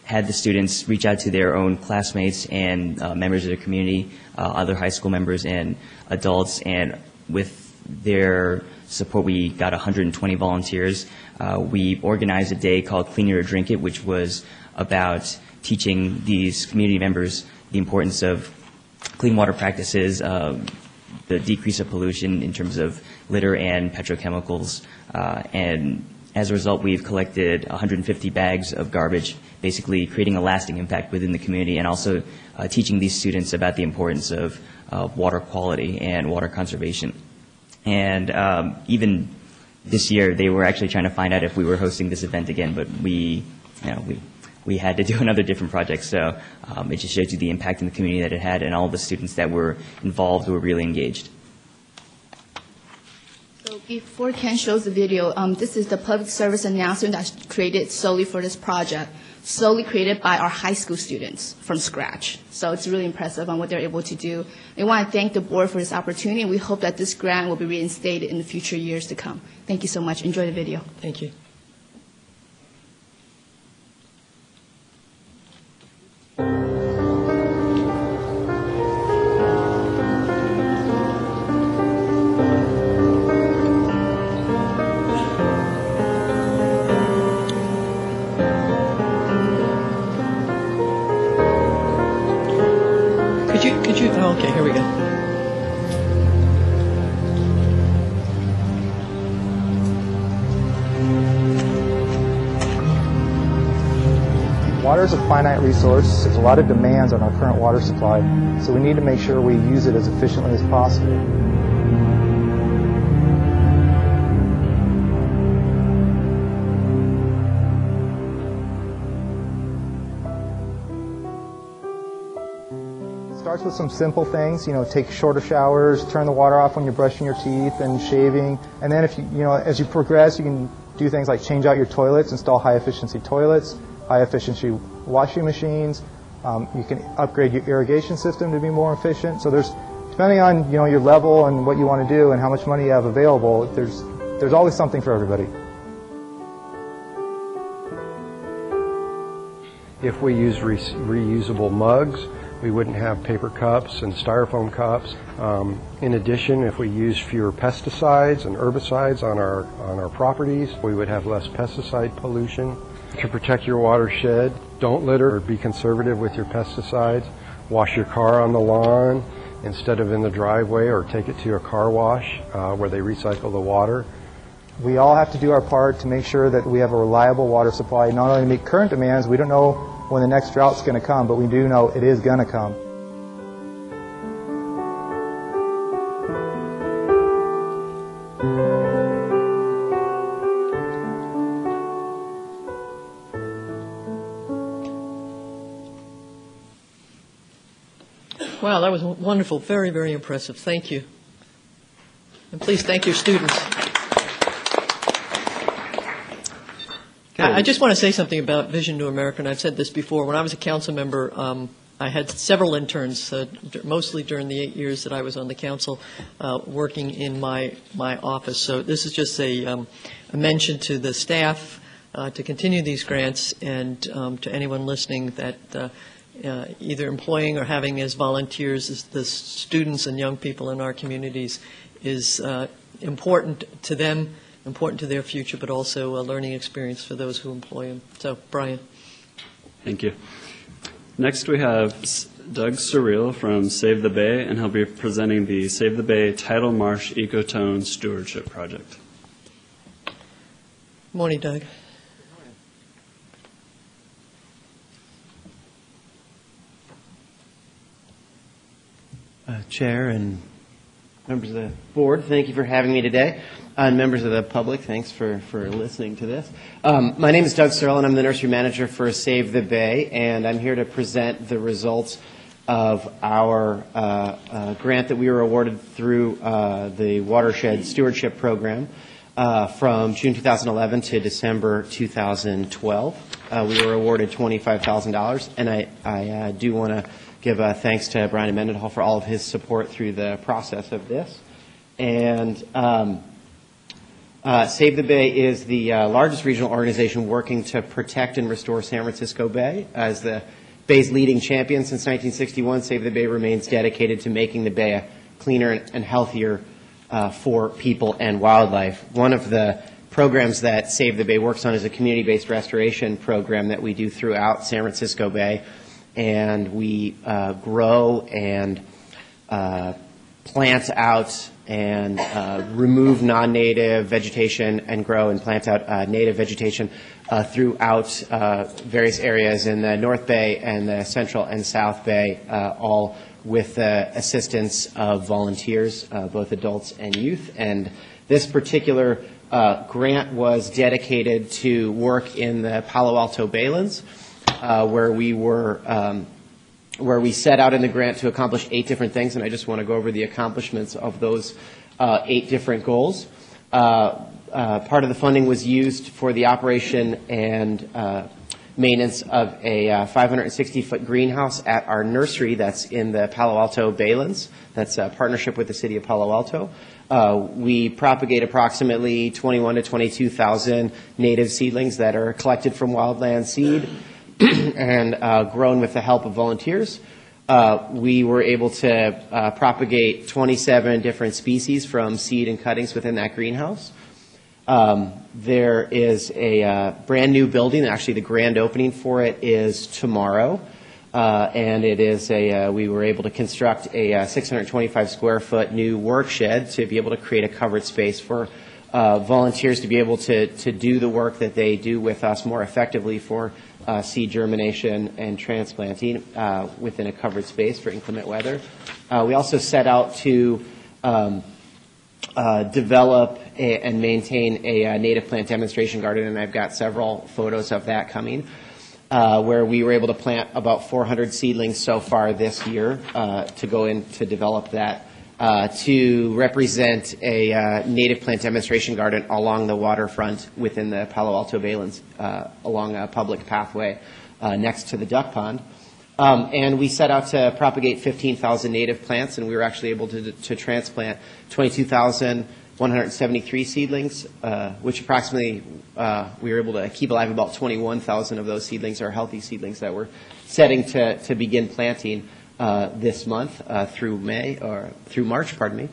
had the students reach out to their own classmates and members of their community, other high school members and adults, and with their support we got 120 volunteers. We organized a day called Clean It or Drink It, which was about teaching these community members the importance of clean water practices, the decrease of pollution in terms of litter and petrochemicals, and as a result, we've collected 150 bags of garbage, basically creating a lasting impact within the community, and also teaching these students about the importance of water quality and water conservation. And even this year, they were actually trying to find out if we were hosting this event again, but we had to do another different project. So it just shows you the impact in the community that it had, and all the students that were involved were really engaged. So before Ken shows the video, this is the public service announcement that's created solely for this project, solely created by our high school students from scratch. So it's really impressive on what they're able to do. We want to thank the board for this opportunity, and we hope that this grant will be reinstated in the future years to come. Thank you so much. Enjoy the video. Thank you. Okay, here we go. Water is a finite resource. There's a lot of demands on our current water supply, so we need to make sure we use it as efficiently as possible. Starts with some simple things, take shorter showers, turn the water off when you're brushing your teeth and shaving. And then as you progress, you can do things like change out your toilets, install high efficiency toilets, high efficiency washing machines. You can upgrade your irrigation system to be more efficient. So depending on, your level and what you want to do and how much money you have available, there's always something for everybody. If we use reusable mugs, we wouldn't have paper cups and styrofoam cups. In addition, if we use fewer pesticides and herbicides on our properties, we would have less pesticide pollution. To protect your watershed, don't litter or be conservative with your pesticides. Wash your car on the lawn instead of in the driveway, or take it to a car wash where they recycle the water. We all have to do our part to make sure that we have a reliable water supply, not only to meet current demands. We don't know when the next drought's going to come, but we do know it is going to come. Wow, that was wonderful. Very, very impressive. Thank you. And please thank your students. I just want to say something about Vision New America, and I've said this before. When I was a council member, I had several interns, mostly during the 8 years that I was on the council, working in my office. So this is just a mention to the staff to continue these grants, and to anyone listening that either employing or having as volunteers as the students and young people in our communities is important to them, important to their future, but also a learning experience for those who employ them. So, Brian. Thank you. Next we have Doug Surreal from Save the Bay, and he'll be presenting the Save the Bay Tidal Marsh Ecotone Stewardship Project. Morning, Doug. Chair and members of the board, thank you for having me today. And members of the public, thanks for listening to this. My name is Doug Searle, and I'm the nursery manager for Save the Bay, and I'm here to present the results of our grant that we were awarded through the Watershed Stewardship Program from June 2011 to December 2012. We were awarded $25,000, and I do want to give thanks to Brian Mendenhall for all of his support through the process of this. And Save the Bay is the largest regional organization working to protect and restore San Francisco Bay. As the Bay's leading champion since 1961, Save the Bay remains dedicated to making the Bay a cleaner and healthier for people and wildlife. One of the programs that Save the Bay works on is a community-based restoration program that we do throughout San Francisco Bay. And we grow and plant out and remove non-native vegetation and grow and plant out native vegetation throughout various areas in the North Bay and the Central and South Bay, all with the assistance of volunteers, both adults and youth. And this particular grant was dedicated to work in the Palo Alto Baylands, where we set out in the grant to accomplish 8 different things, and I just want to go over the accomplishments of those 8 different goals. Part of the funding was used for the operation and maintenance of a 560-foot greenhouse at our nursery that's in the Palo Alto Baylands. That's a partnership with the city of Palo Alto. We propagate approximately 21 to 22,000 native seedlings that are collected from wildland seed and grown with the help of volunteers. We were able to propagate 27 different species from seed and cuttings within that greenhouse. There is a brand new building. Actually, the grand opening for it is tomorrow. And it is we were able to construct a 625 square foot new work shed to be able to create a covered space for volunteers to be able to do the work that they do with us more effectively for seed germination and transplanting within a covered space for inclement weather. We also set out to develop and maintain a native plant demonstration garden, and I've got several photos of that coming, where we were able to plant about 400 seedlings so far this year to go in to develop that. To represent a native plant demonstration garden along the waterfront within the Palo Alto Baylands, along a public pathway next to the duck pond. And we set out to propagate 15,000 native plants, and we were actually able to transplant 22,173 seedlings, which approximately we were able to keep alive. About 21,000 of those seedlings are healthy seedlings that we're setting to begin planting this month through March, pardon me.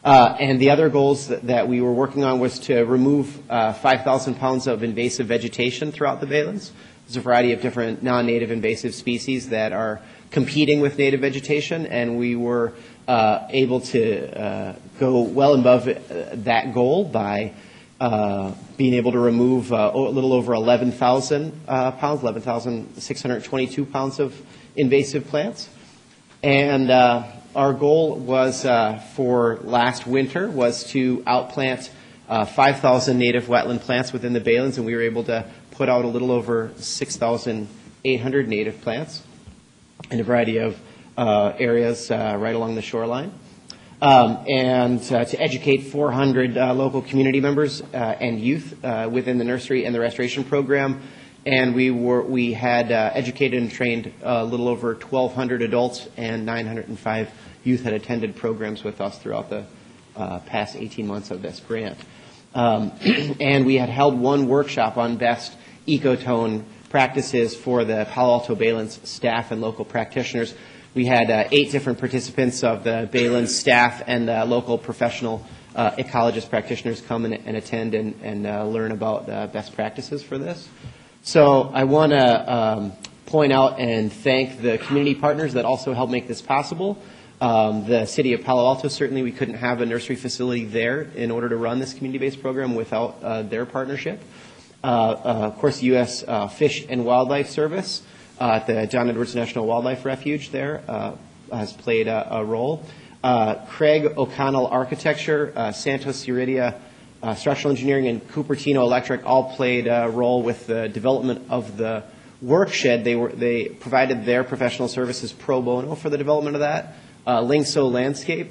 And the other goals that we were working on was to remove 5,000 pounds of invasive vegetation throughout the Baylands. There's a variety of different non-native invasive species that are competing with native vegetation, and we were able to go well above that goal by being able to remove a little over 11,000 pounds, 11,622 pounds of invasive plants. And our goal was for last winter was to outplant 5,000 native wetland plants within the Baylands, and we were able to put out a little over 6,800 native plants in a variety of areas right along the shoreline. And to educate 400 local community members and youth within the nursery and the restoration program. And we had educated and trained a little over 1,200 adults, and 905 youth had attended programs with us throughout the past 18 months of this grant. And we had held one workshop on best ecotone practices for the Palo Alto Baylands staff and local practitioners. We had 8 different participants of the Baylands staff and local professional ecologist practitioners come and attend and learn about best practices for this. So I want to point out and thank the community partners that also helped make this possible. The city of Palo Alto, certainly we couldn't have a nursery facility there in order to run this community-based program without their partnership. Of course, U.S. Fish and Wildlife Service at the John Edwards National Wildlife Refuge there has played a role. Craig O'Connell Architecture, Santos Uridia Structural Engineering, and Cupertino Electric all played a role with the development of the workshed. They provided their professional services pro bono for the development of that. Lingso Landscape,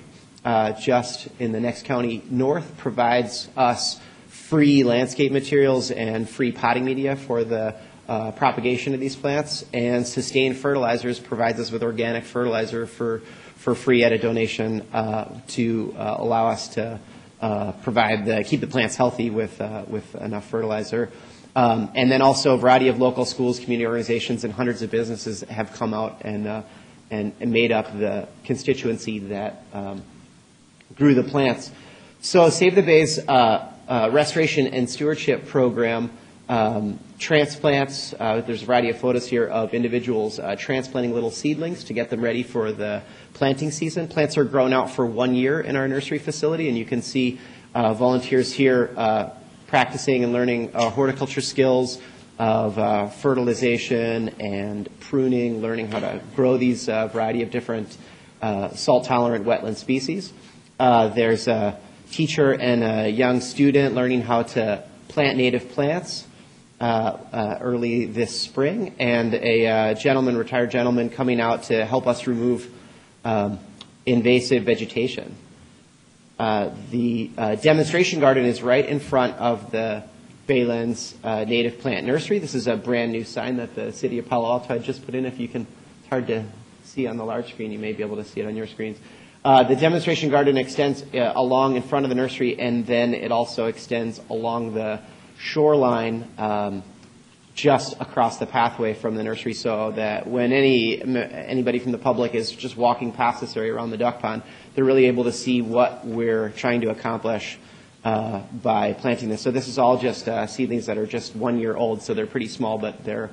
just in the next county north, provides us free landscape materials and free potting media for the propagation of these plants. And Sustained Fertilizers provides us with organic fertilizer for free at a donation to allow us to keep the plants healthy with enough fertilizer. And then also a variety of local schools, community organizations, and hundreds of businesses have come out and made up the constituency that grew the plants. So Save the Bays Restoration and Stewardship Program transplants. There's a variety of photos here of individuals transplanting little seedlings to get them ready for the planting season. Plants are grown out for 1 year in our nursery facility, and you can see volunteers here practicing and learning horticulture skills of fertilization and pruning, learning how to grow these variety of different salt-tolerant wetland species. There's a teacher and a young student learning how to plant native plants early this spring, and a retired gentleman coming out to help us remove invasive vegetation. The demonstration garden is right in front of the Baylands Native Plant Nursery. This is a brand new sign that the city of Palo Alto had just put in. If you can, it's hard to see on the large screen. You may be able to see it on your screens. The demonstration garden extends along in front of the nursery, and then it also extends along the shoreline just across the pathway from the nursery, so that when anybody from the public is just walking past this area around the duck pond, they're really able to see what we're trying to accomplish by planting this. So this is all just seedlings that are just 1 year old, so they're pretty small, but they're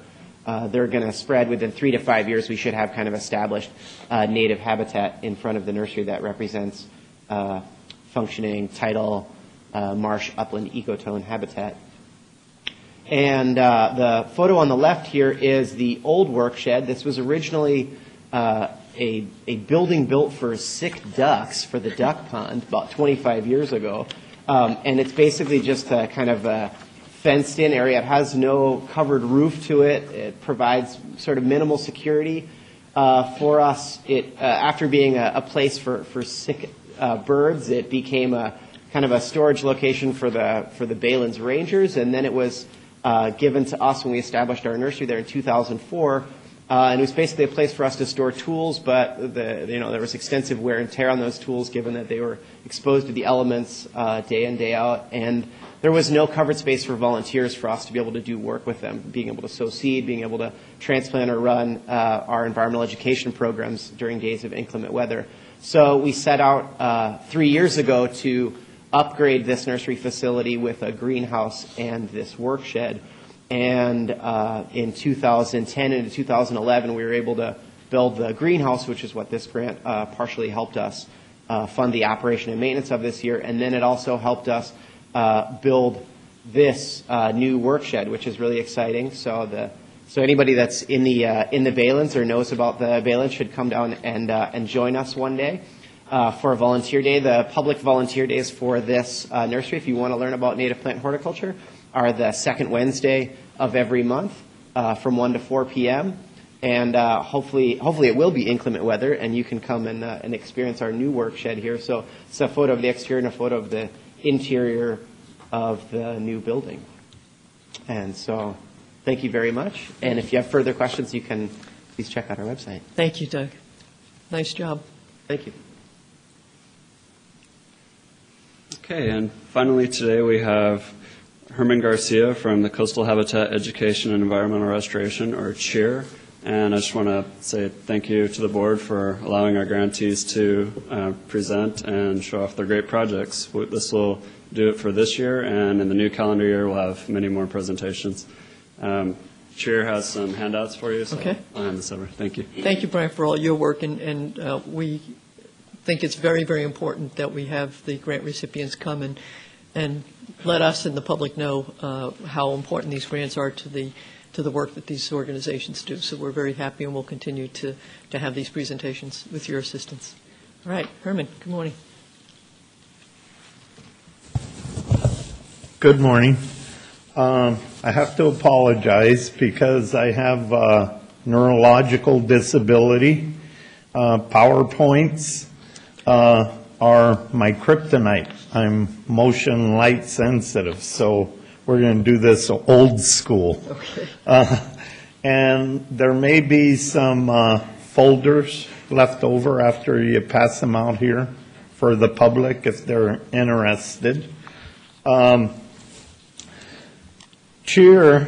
going to spread within 3 to 5 years. We should have kind of established native habitat in front of the nursery that represents functioning tidal marsh upland ecotone habitat. And the photo on the left here is the old workshed. This was originally a building built for sick ducks for the duck pond about 25 years ago. And it's basically just a kind of a fenced-in area. It has no covered roof to it. It provides sort of minimal security for us. After being a place for sick birds, it became a kind of a storage location for the Baylands Rangers, and then it was given to us when we established our nursery there in 2004. And it was basically a place for us to store tools, but there was extensive wear and tear on those tools given that they were exposed to the elements day in, day out. And there was no covered space for volunteers for us to be able to do work with them, being able to sow seed, being able to transplant or run our environmental education programs during days of inclement weather. So we set out 3 years ago to upgrade this nursery facility with a greenhouse and this workshed. And in 2010 and 2011, we were able to build the greenhouse, which is what this grant partially helped us fund the operation and maintenance of this year. And then it also helped us build this new workshed, which is really exciting. So anybody that's in the Baylands or knows about the Baylands should come down and join us one day for a volunteer day. The public volunteer days for this nursery, if you want to learn about native plant horticulture, are the second Wednesday of every month from 1 to 4 p.m. And hopefully it will be inclement weather, and you can come and experience our new workshed here. So it's a photo of the exterior and a photo of the interior of the new building. And so thank you very much. And if you have further questions, you can please check out our website. Thank you, Doug. Nice job. Thank you. Okay, and finally today we have Herman Garcia from the Coastal Habitat Education and Environmental Restoration, or CHEER. And I just want to say thank you to the board for allowing our grantees to present and show off their great projects. This will do it for this year, and in the new calendar year, we'll have many more presentations. CHEER has some handouts for you, so I'll hand this over. Thank you. Thank you, Brian, for all your work, and we think it's very, very important that we have the grant recipients come and let us and the public know how important these grants are to the work that these organizations do. So we're very happy, and we'll continue to have these presentations with your assistance. All right, Herman, good morning. Good morning. I have to apologize because I have a neurological disability. PowerPoints are my kryptonite. I'm motion light sensitive, so we're going to do this old school. Okay. And there may be some folders left over after you pass them out here for the public if they're interested. CHEER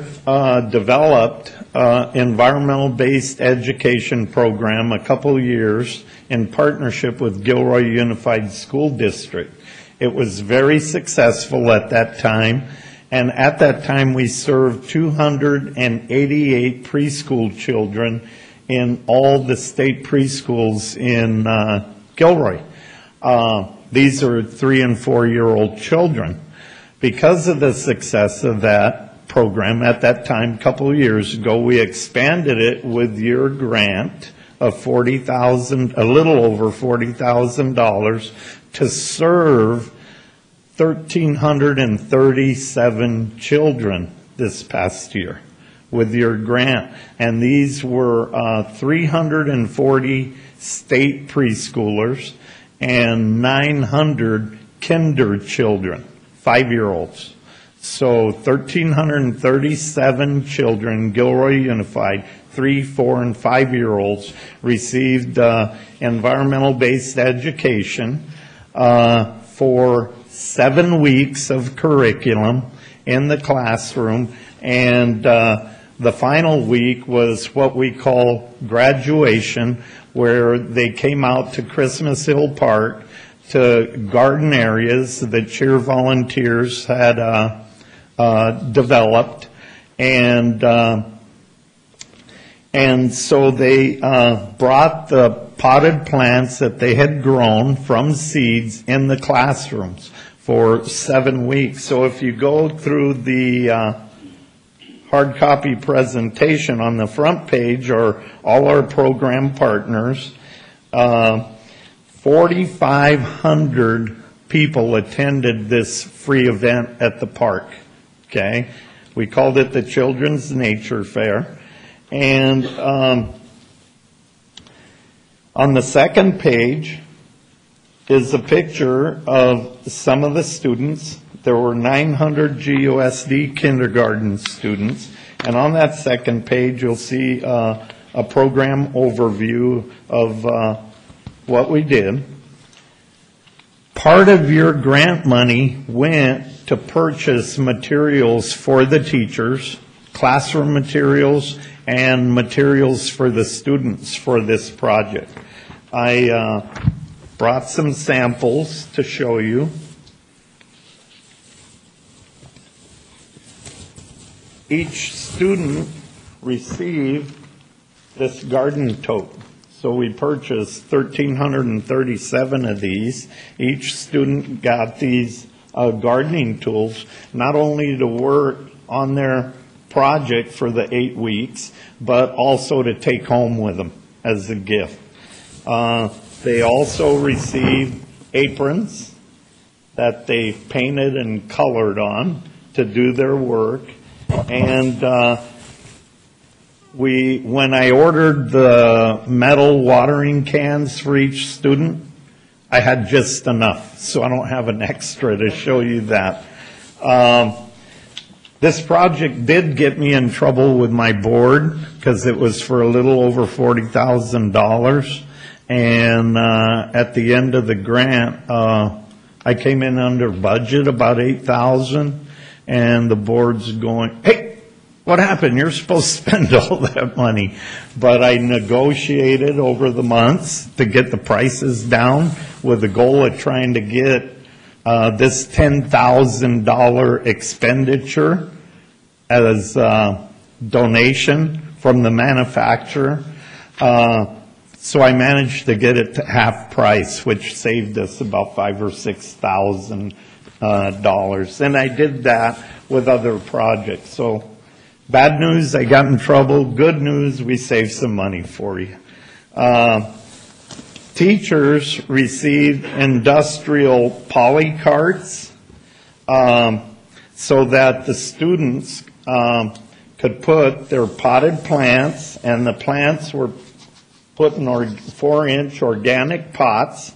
developed environmental-based education program a couple of years in partnership with Gilroy Unified School District. It was very successful at that time, and at that time we served 288 preschool children in all the state preschools in Gilroy. These are 3- and 4-year-old children. Because of the success of that program at that time, a couple of years ago, we expanded it with your grant of $40,000, a little over $40,000, to serve 1,337 children this past year with your grant. And these were 340 state preschoolers and 900 kinder children, 5-year-olds. So 1,337 children, Gilroy Unified, 3-, 4-, and 5-year-olds received environmental-based education for 7 weeks of curriculum in the classroom, and the final week was what we call graduation, where they came out to Christmas Hill Park to garden areas that CHEER volunteers had developed, and so they brought the potted plants that they had grown from seeds in the classrooms for 7 weeks. So if you go through the hard copy presentation, on the front page are all our program partners. 4,500 people attended this free event at the park. Okay, we called it the Children's Nature Fair. And on the second page is a picture of some of the students. There were 900 GUSD kindergarten students. And on that second page, you'll see a program overview of what we did. Part of your grant money went to purchase materials for the teachers, classroom materials, and materials for the students for this project. I brought some samples to show you. Each student received this garden tote. So we purchased 1,337 of these. Each student got these gardening tools, not only to work on their project for the 8 weeks, but also to take home with them as a gift. They also received aprons that they painted and colored on to do their work. And when I ordered the metal watering cans for each student, I had just enough, so I don't have an extra to show you that. This project did get me in trouble with my board because it was for a little over $40,000, and at the end of the grant, I came in under budget about $8,000, and the board's going, hey, what happened? You're supposed to spend all that money. But I negotiated over the months to get the prices down with the goal of trying to get this $10,000 expenditure as donation from the manufacturer. So I managed to get it to half price, which saved us about $5,000 or $6,000. And I did that with other projects. So bad news, I got in trouble. Good news, we saved some money for you. Teachers received industrial poly carts so that the students could put their potted plants, and the plants were put in 4-inch organic pots.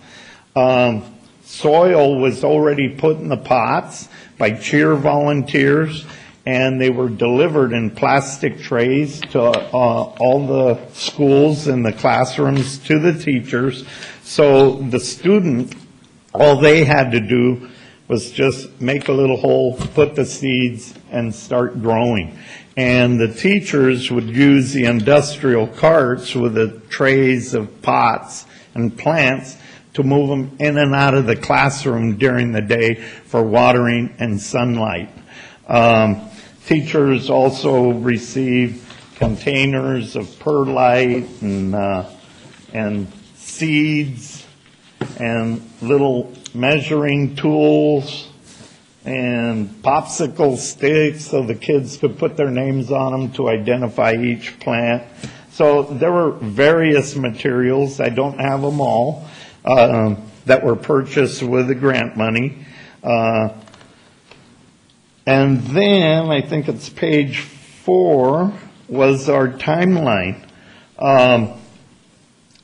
Soil was already put in the pots by cheer volunteers, and they were delivered in plastic trays to all the schools and the classrooms to the teachers. So the student, all they had to do was just make a little hole, put the seeds, and start growing. And the teachers would use the industrial carts with the trays of pots and plants to move them in and out of the classroom during the day for watering and sunlight. Teachers also receive containers of perlite and seeds and little measuring tools and popsicle sticks so the kids could put their names on them to identify each plant. So there were various materials, I don't have them all, that were purchased with the grant money. And then, I think it's page 4, was our timeline.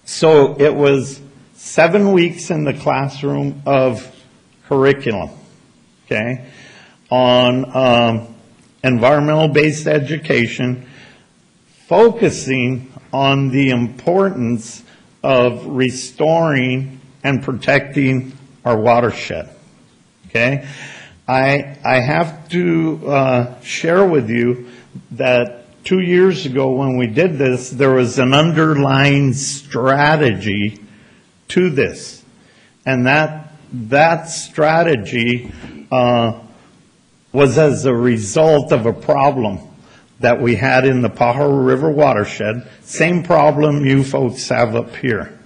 So it was 7 weeks in the classroom of curriculum, okay, on environmental-based education, focusing on the importance of restoring and protecting our watershed, okay? I have to share with you that 2 years ago when we did this, there was an underlying strategy to this. And that strategy was as a result of a problem that we had in the Pajaro River watershed, same problem you folks have up here.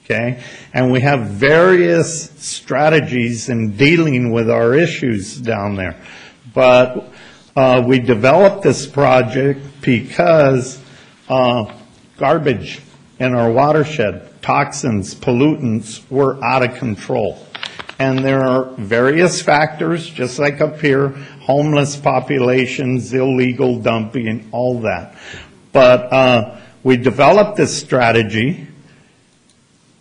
Okay? And we have various strategies in dealing with our issues down there. But we developed this project because garbage in our watershed, toxins, pollutants were out of control. And there are various factors, just like up here, homeless populations, illegal dumping, all that. But we developed this strategy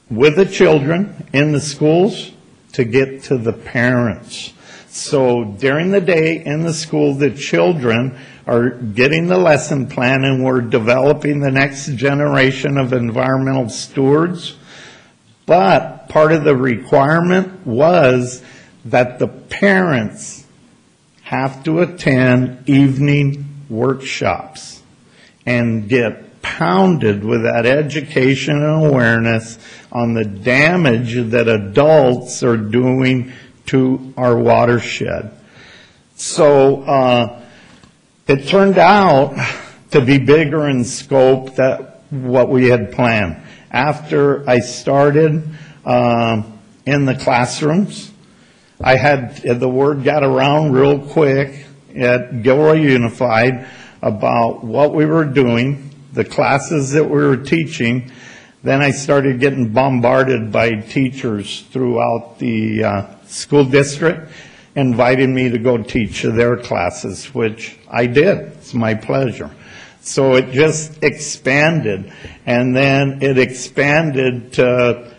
with the children in the schools to get to the parents. So during the day in the school, the children are getting the lesson plan, and we're developing the next generation of environmental stewards. But part of the requirement was that the parents have to attend evening workshops and get pounded with that education and awareness on the damage that adults are doing to our watershed. So it turned out to be bigger in scope than what we had planned. After I started in the classrooms, I had the word got around real quick at Gilroy Unified about what we were doing, the classes that we were teaching. Then I started getting bombarded by teachers throughout the school district, inviting me to go teach their classes, which I did. It's my pleasure. So it just expanded, and then it expanded to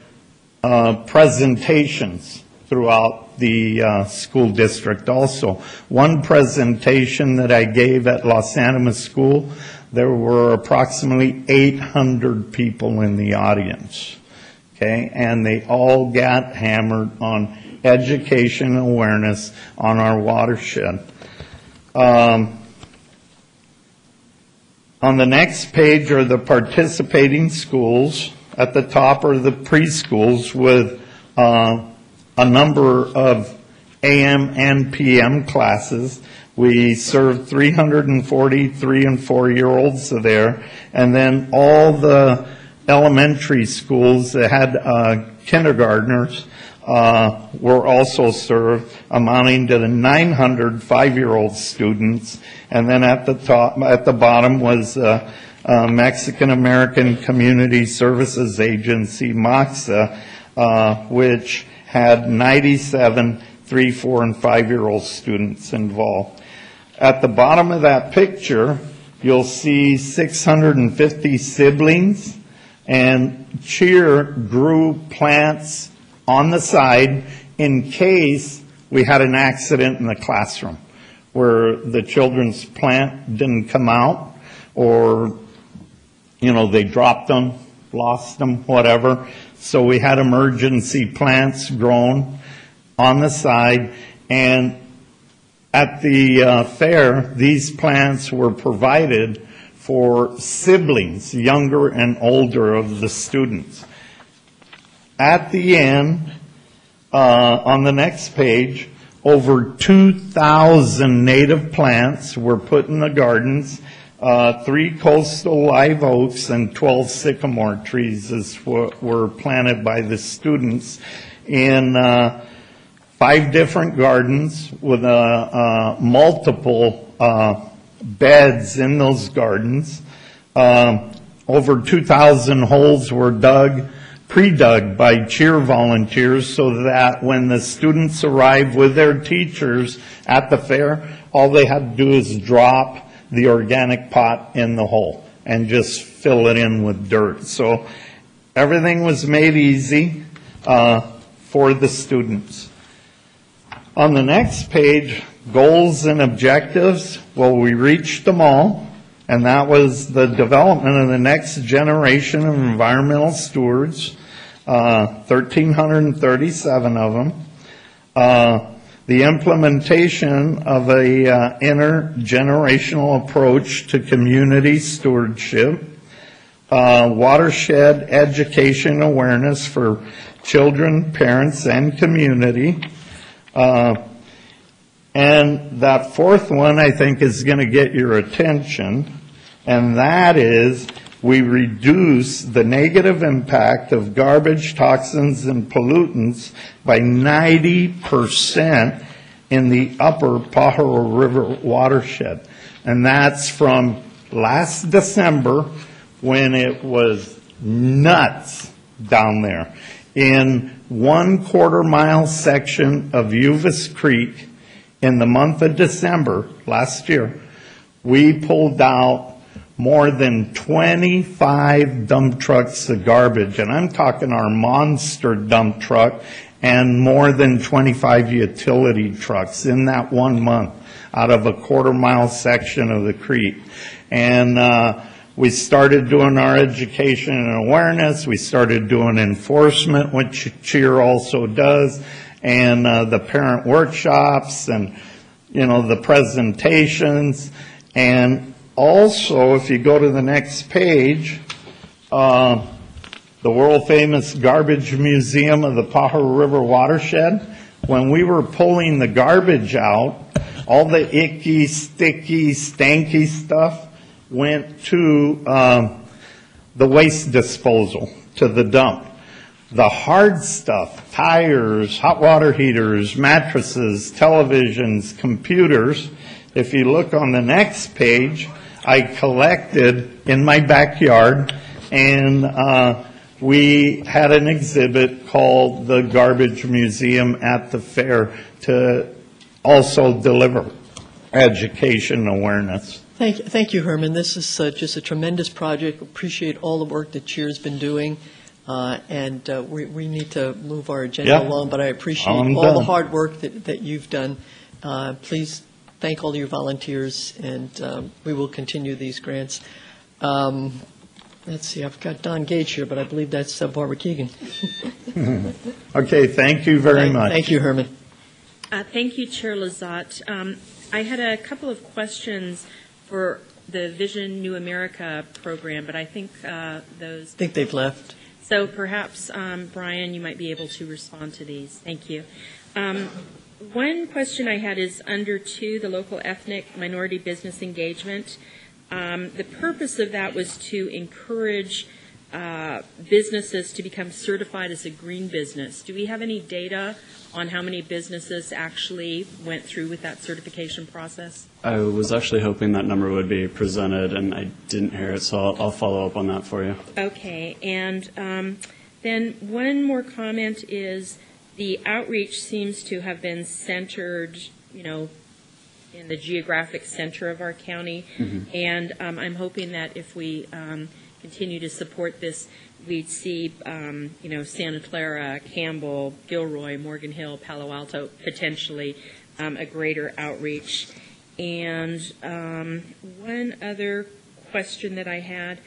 presentations throughout the school district also. One presentation that I gave at Los Animas School, there were approximately 800 people in the audience, okay? And they all got hammered on education and awareness on our watershed. On the next page are the participating schools. At the top are the preschools with a number of AM and PM classes. We served 340 3- and 4-year-olds there, and then all the elementary schools that had kindergartners were also served, amounting to the 900 5-year-old students. And then at the bottom was Mexican American Community Services Agency, MAXA, which had 97 3-, 4-, and 5-year-old students involved. At the bottom of that picture, you'll see 650 siblings, and CHEER grew plants on the side in case we had an accident in the classroom where the children's plant didn't come out, or, they dropped them, lost them, whatever. So we had emergency plants grown on the side, and at the fair, these plants were provided for siblings, younger and older, of the students. At the end, on the next page, over 2,000 native plants were put in the gardens. 3 coastal live oaks and 12 sycamore trees were planted by the students in 5 different gardens with multiple beds in those gardens. Over 2,000 holes were pre-dug by CHEER volunteers, so that when the students arrived with their teachers at the fair, all they had to do is drop the organic pot in the hole and just fill it in with dirt. So everything was made easy for the students. On the next page, goals and objectives. Well, we reached them all, and that was the development of the next generation of environmental stewards, 1,337 of them. The implementation of a intergenerational approach to community stewardship, watershed education awareness for children, parents, and community. And that fourth one, I think, is going to get your attention, and that is we reduce the negative impact of garbage, toxins, and pollutants by 90% in the upper Pajaro River watershed. And that's from last December, when it was nuts down there. In 1/4 mile section of Uvis Creek, in the month of December last year, we pulled out more than 25 dump trucks of garbage, and I'm talking our monster dump truck, and more than 25 utility trucks in that 1 month out of a 1/4 mile section of the creek. And we started doing our education and awareness. We started doing enforcement, which CHEER also does, and the parent workshops, and the presentations. And also, if you go to the next page, the world famous Garbage Museum of the Pajaro River watershed, when we were pulling the garbage out, all the icky, sticky, stanky stuff went to the waste disposal, to the dump. The hard stuff, tires, hot water heaters, mattresses, televisions, computers, if you look on the next page, I collected in my backyard, and we had an exhibit called the Garbage Museum at the fair to also deliver education awareness. Thank you, Herman. This is just a tremendous project. Appreciate all the work that CHEER's been doing. And we need to move our agenda along, but I appreciate all the hard work that you've done. Please thank all your volunteers, and we will continue these grants. Let's see, I've got Don Gage here, but I believe that's Barbara Keegan. Okay, thank you very much. Thank you, Herman. Thank you, Chair Lazat. I had a couple of questions for the Vision New America program, but I think those... I think they've left. So perhaps, Brian, you might be able to respond to these. Thank you. One question I had is under 2, the local ethnic minority business engagement. The purpose of that was to encourage businesses to become certified as a green business. Do we have any data on how many businesses actually went through with that certification process? I was actually hoping that number would be presented, and I didn't hear it, so I'll follow up on that for you. Okay, and then one more comment is the outreach seems to have been centered, in the geographic center of our county, and I'm hoping that if we continue to support this, we'd see, Santa Clara, Campbell, Gilroy, Morgan Hill, Palo Alto, potentially a greater outreach. And one other question that I had,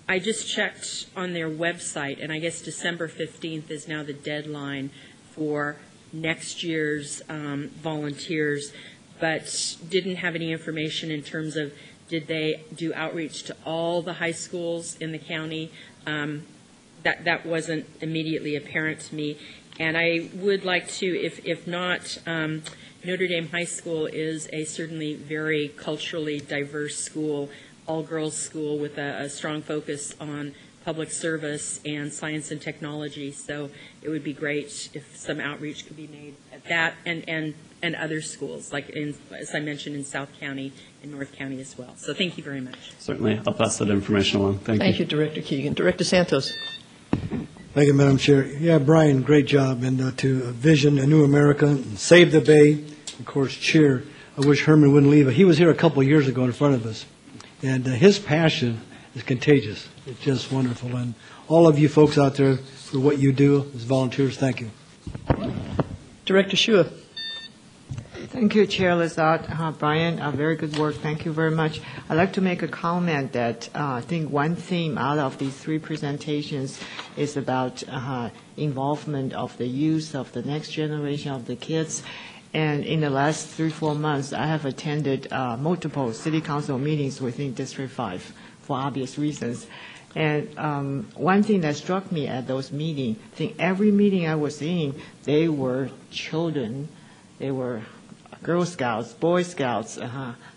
I just checked on their website, and I guess December 15th is now the deadline for next year's volunteers, but didn't have any information in terms of did they do outreach to all the high schools in the county. That wasn't immediately apparent to me. And I would like to, if not, Notre Dame High School is a certainly very culturally diverse school, all-girls school with a strong focus on public service and science and technology. So it would be great if some outreach could be made at that and other schools, like as I mentioned in South County and North County as well. So thank you very much. Certainly. I'll pass that information along. Thank you. Thank you, Director Keegan. Director Santos. Thank you, Madam Chair. Yeah, Brian, great job. And to Vision, a New America, and Save the Bay, of course, Cheer. I wish Herman wouldn't leave. He was here a couple of years ago in front of us. And his passion is contagious. It's just wonderful. And all of you folks out there for what you do as volunteers, thank you. Director Shua. Thank you, Chair Lazat. Brian, very good work. Thank you very much. I'd like to make a comment that I think one theme out of these 3 presentations is about involvement of the youth, of the next generation of the kids. And in the last 3-4 months, I have attended multiple city council meetings within District 5 for obvious reasons. And one thing that struck me at those meetings, I think every meeting I was in, they were children, they were Girl Scouts, Boy Scouts,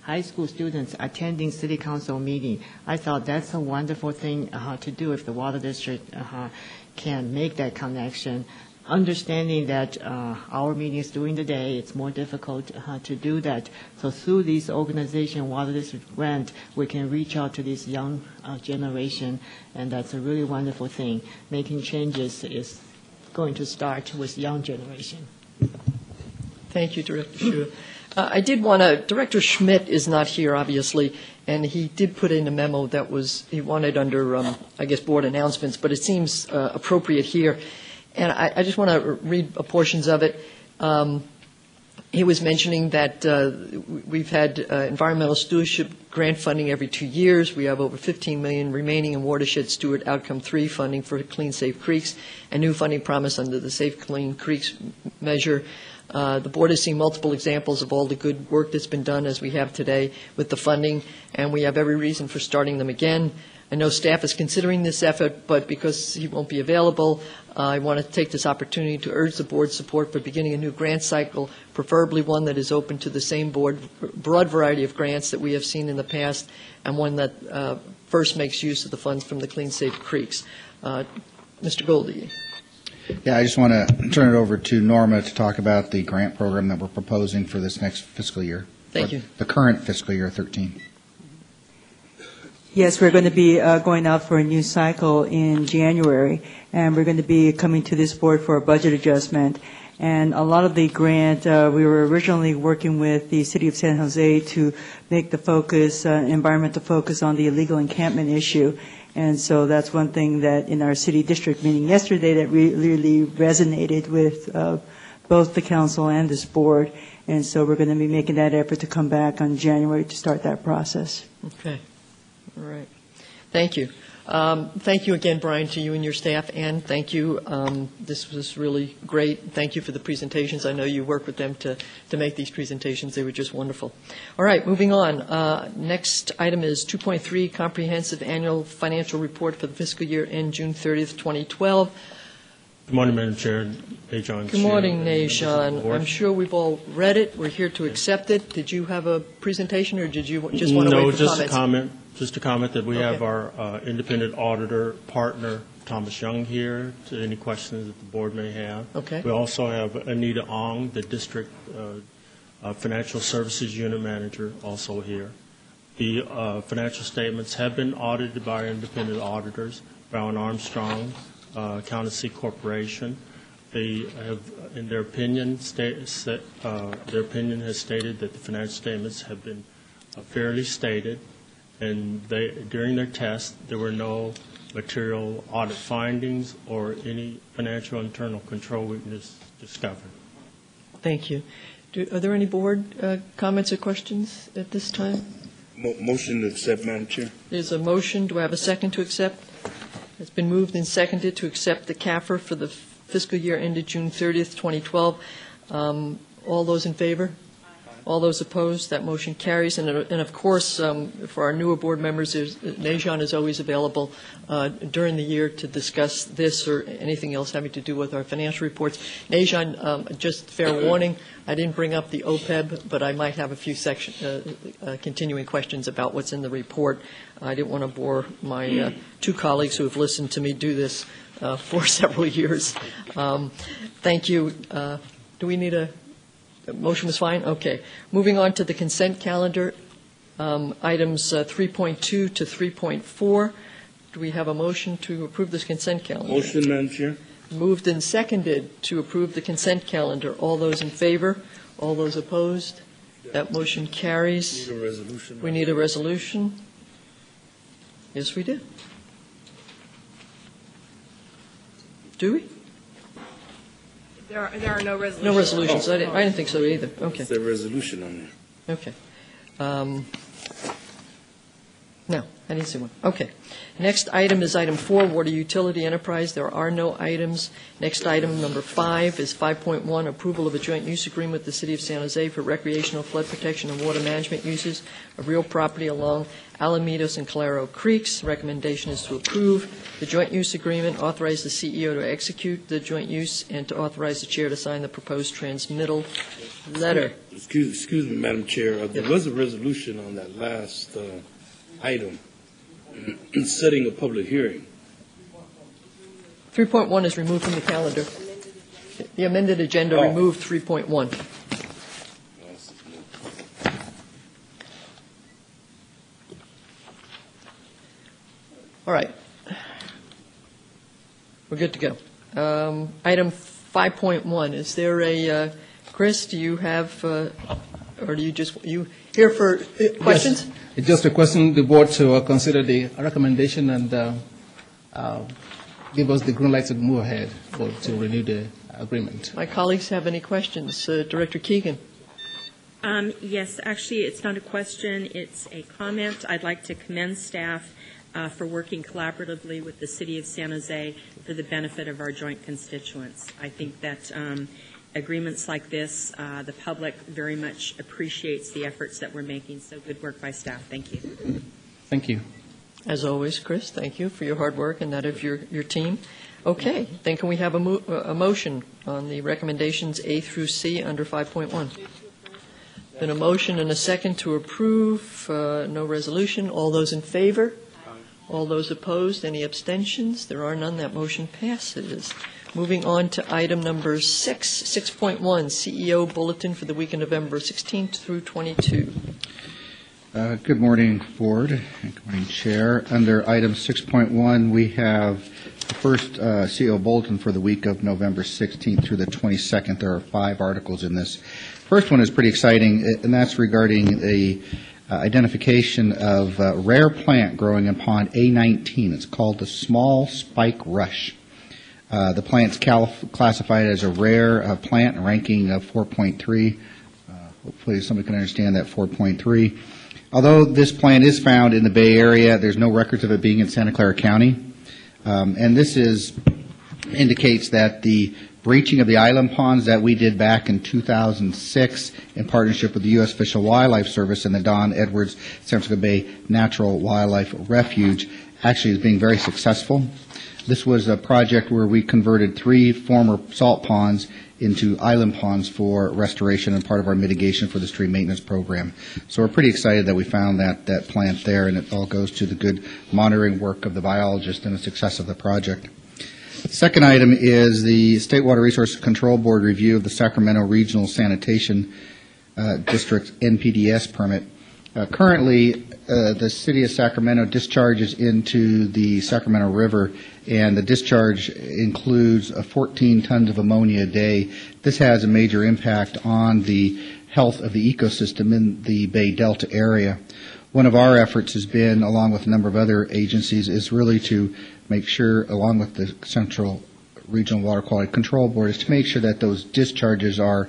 high school students attending city council meeting. I thought that's a wonderful thing to do if the water district can make that connection. Understanding that our meetings during the day, it's more difficult to do that. So through this organization, Water District Grant, we can reach out to this young generation, and that's a really wonderful thing. Making changes is going to start with young generation. Thank you, Director Shua. I did want to, Director Schmidt is not here, obviously, and he did put in a memo that he wanted under, I guess, board announcements, but it seems appropriate here. And I just want to read portions of it. He was mentioning that we've had environmental stewardship grant funding every 2 years. We have over $15 million remaining in Watershed Steward Outcome 3 funding for Clean Safe Creeks, and new funding promise under the Safe Clean Creeks measure. The board has seen multiple examples of all the good work that's been done as we have today with the funding, and we have every reason for starting them again. I know staff is considering this effort, but because he won't be available, I want to take this opportunity to urge the board's support for beginning a new grant cycle, preferably one that is open to the same broad variety of grants that we have seen in the past, and one that first makes use of the funds from the Clean Safe Creeks. Mr. Goldie. Yeah, I just want to turn it over to Norma to talk about the grant program that we're proposing for this next fiscal year. Thank you. The current fiscal year 13. Yes, we're going to be going out for a new cycle in January, and we're going to be coming to this board for a budget adjustment. And a lot of the grant, we were originally working with the City of San Jose to make the focus, environmental focus on the illegal encampment issue. And so that's one thing that in our city district meeting yesterday that really resonated with both the council and this board. And so we're going to be making that effort to come back on January to start that process. Okay. All right. Thank you. Thank you again, Brian, to you and your staff, and thank you. This was really great. Thank you for the presentations. I know you work with them to make these presentations. They were just wonderful. All right, moving on. Next item is 2.3, Comprehensive Annual Financial Report for the fiscal year end June 30th, 2012. Good morning, Madam Chair. Najon. Good morning, Najon. I'm sure we've all read it. We're here to accept it. Did you have a presentation, or did you just want to wait for just comments? a comment. Just a comment that we have our independent auditor partner, Thomas Young, here to any questions that the board may have. Okay. We also have Anita Ong, the district financial services unit manager, also here. The financial statements have been audited by our independent auditors, Brown Armstrong, Accountancy Corporation. They have, in their opinion, their opinion has stated that the financial statements have been fairly stated, and during their test, there were no material audit findings or any financial internal control weakness discovered. Thank you. Are there any board comments or questions at this time? Motion to accept, Madam Chair. There's a motion. Do I have a second to accept? It's been moved and seconded to accept the CAFR for the fiscal year ended June 30th, 2012. All those in favor? All those opposed? That motion carries. And of course, for our newer board members, Najon is always available during the year to discuss this or anything else having to do with our financial reports. Najon, just fair warning, I didn't bring up the OPEB, but I might have a few continuing questions about what's in the report. I didn't want to bore my two colleagues who have listened to me do this for several years. Thank you. Do we need a motion? Was fine? Okay. Moving on to the consent calendar, items 3.2 to 3.4. Do we have a motion to approve this consent calendar? Motion, Madam Chair. Moved and seconded to approve the consent calendar. All those in favor? All those opposed? That motion carries. Need a resolution. We need a resolution. Yes, we do. Do we? There are no resolutions. No resolutions. I didn't think so either. Okay. Is there a resolution on there? Okay. No, I didn't see one. Okay. Next item is item 4, Water Utility Enterprise. There are no items. Next item, number 5, is 5.1, approval of a joint use agreement with the City of San Jose for recreational flood protection and water management uses of real property along Alamitos and Calero Creeks. Recommendation is to approve the joint use agreement, authorize the CEO to execute the joint use, and to authorize the chair to sign the proposed transmittal letter. Excuse me, Madam Chair. There was a resolution on that last item, setting a public hearing. 3.1 is removed from the calendar. The amended agenda removed 3.1. All right. We're good to go. Item 5.1, is there a, Chris, do you have, or do you here for questions? Yes. It's just requesting the board to consider the recommendation and give us the green light to move ahead or to renew the agreement. My colleagues have any questions? Director Keegan. Yes, actually, it's not a question. It's a comment. I'd like to commend staff for working collaboratively with the City of San Jose for the benefit of our joint constituents. I think that agreements like this, the public very much appreciates the efforts that we're making. So good work by staff. Thank you. Thank you. As always, Chris, thank you for your hard work and that of your team. Okay, then can we have a motion on the recommendations A through C under 5.1? Then a motion and a second to approve, no resolution. All those in favor? All those opposed? Any abstentions? There are none. That motion passes. Moving on to item number 6.1, CEO Bulletin for the week of November 16th through 22. Good morning, Board. Good morning, Chair. Under item 6.1, we have the first CEO Bulletin for the week of November 16th through the 22nd. There are 5 articles in this. First one is pretty exciting, and that's regarding the identification of a rare plant growing in pond A19. It's called the small spike rush. The plant's classified as a rare plant, ranking of 4.3. Hopefully somebody can understand that 4.3. Although this plant is found in the Bay Area, there's no records of it being in Santa Clara County. And this indicates that the breaching of the island ponds that we did back in 2006 in partnership with the U.S. Fish and Wildlife Service and the Don Edwards San Francisco Bay Natural Wildlife Refuge actually is being very successful. This was a project where we converted 3 former salt ponds into island ponds for restoration and part of our mitigation for the stream maintenance program. So we're pretty excited that we found that plant there, and it all goes to the good monitoring work of the biologist and the success of the project. The second item is the State Water Resources Control Board review of the Sacramento Regional Sanitation District NPDES permit. Currently, the City of Sacramento discharges into the Sacramento River, and the discharge includes 14 tons of ammonia a day. This has a major impact on the health of the ecosystem in the Bay Delta area. One of our efforts has been, along with a number of other agencies, is really to make sure, along with the Central Regional Water Quality Control Board, is to make sure that those discharges are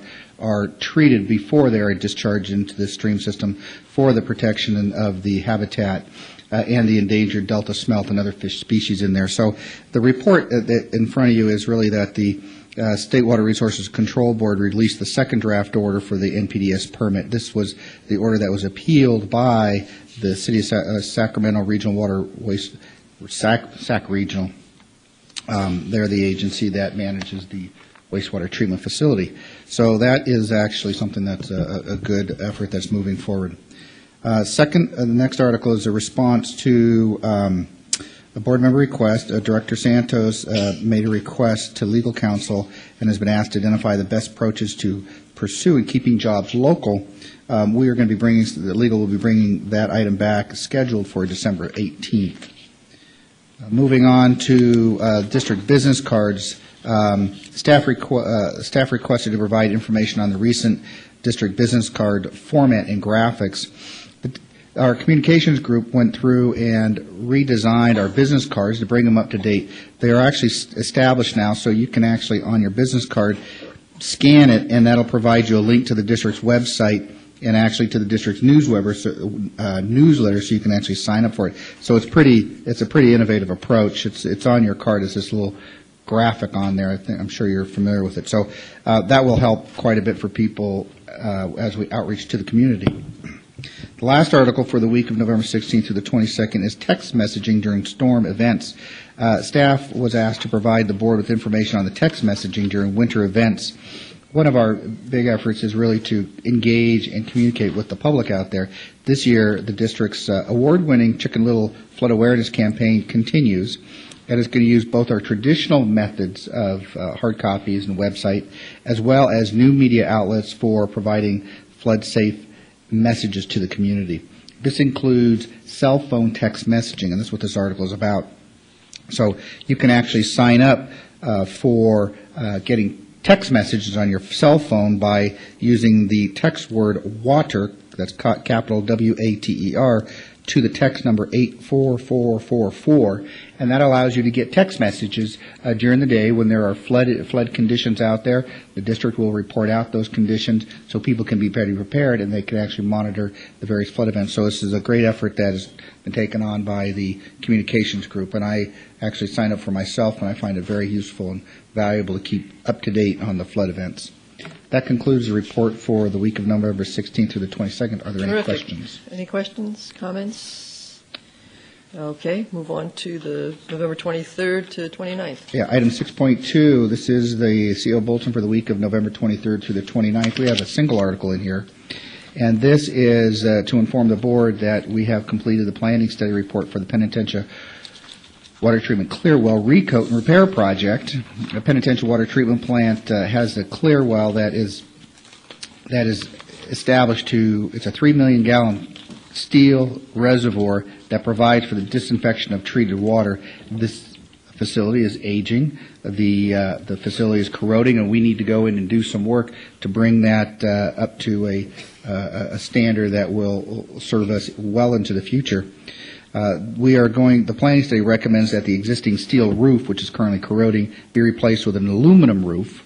treated before they are discharged into the stream system for the protection of the habitat and the endangered Delta smelt and other fish species in there. So the report in front of you is really that the State Water Resources Control Board released the second draft order for the NPDES permit. This was the order that was appealed by the City of Sacramento Regional Water Waste, SAC Regional. They're the agency that manages the wastewater treatment facility. So that is actually something that's a good effort that's moving forward. Second, the next article is a response to a board member request. Director Santos made a request to legal counsel and has been asked to identify the best approaches to pursue and keeping jobs local. We are going to be bringing, the legal will be bringing that item back, scheduled for December 18th. Moving on to district business cards, staff requested to provide information on the recent district business card format and graphics. Our communications group went through and redesigned our business cards to bring them up to date. They are actually established now, so you can actually, on your business card, scan it, and that'll provide you a link to the district's website and actually to the district's newsletter, so you can actually sign up for it. So it's a pretty innovative approach. It's on your card. It's this little graphic on there. I'm sure you're familiar with it. So that will help quite a bit for people as we outreach to the community. The last article for the week of November 16th through the 22nd is text messaging during storm events. Staff was asked to provide the board with information on the text messaging during winter events. One of our big efforts is really to engage and communicate with the public out there. This year, the district's award-winning Chicken Little Flood Awareness campaign continues, and is going to use both our traditional methods of hard copies and website, as well as new media outlets for providing flood-safe messages to the community. This includes cell phone text messaging, and that's what this article is about. So you can actually sign up for getting text messages on your cell phone by using the text word water, that's capital W-A-T-E-R, to the text number 84444, and that allows you to get text messages during the day when there are flood conditions out there. The district will report out those conditions so people can be better prepared and they can actually monitor the various flood events. So this is a great effort that has been taken on by the communications group, and I actually signed up for myself, and I find it very useful and valuable to keep up to date on the flood events. That concludes the report for the week of November 16th through the 22nd. Are there any questions? Any questions, comments? Okay, move on to the November 23rd to 29th. Yeah, item 6.2, this is the CO Bulletin for the week of November 23rd through the 29th. We have a single article in here, and this is to inform the board that we have completed the planning study report for the Penitentiary Water Treatment Clear Well Recoat and Repair Project. The Penitentiary Water Treatment Plant has a clear well that is established to, it's a 3 million gallon steel reservoir that provides for the disinfection of treated water. This facility is aging. The facility is corroding, and we need to go in and do some work to bring that up to a standard that will serve us well into the future. The planning study recommends that the existing steel roof, which is currently corroding, be replaced with an aluminum roof.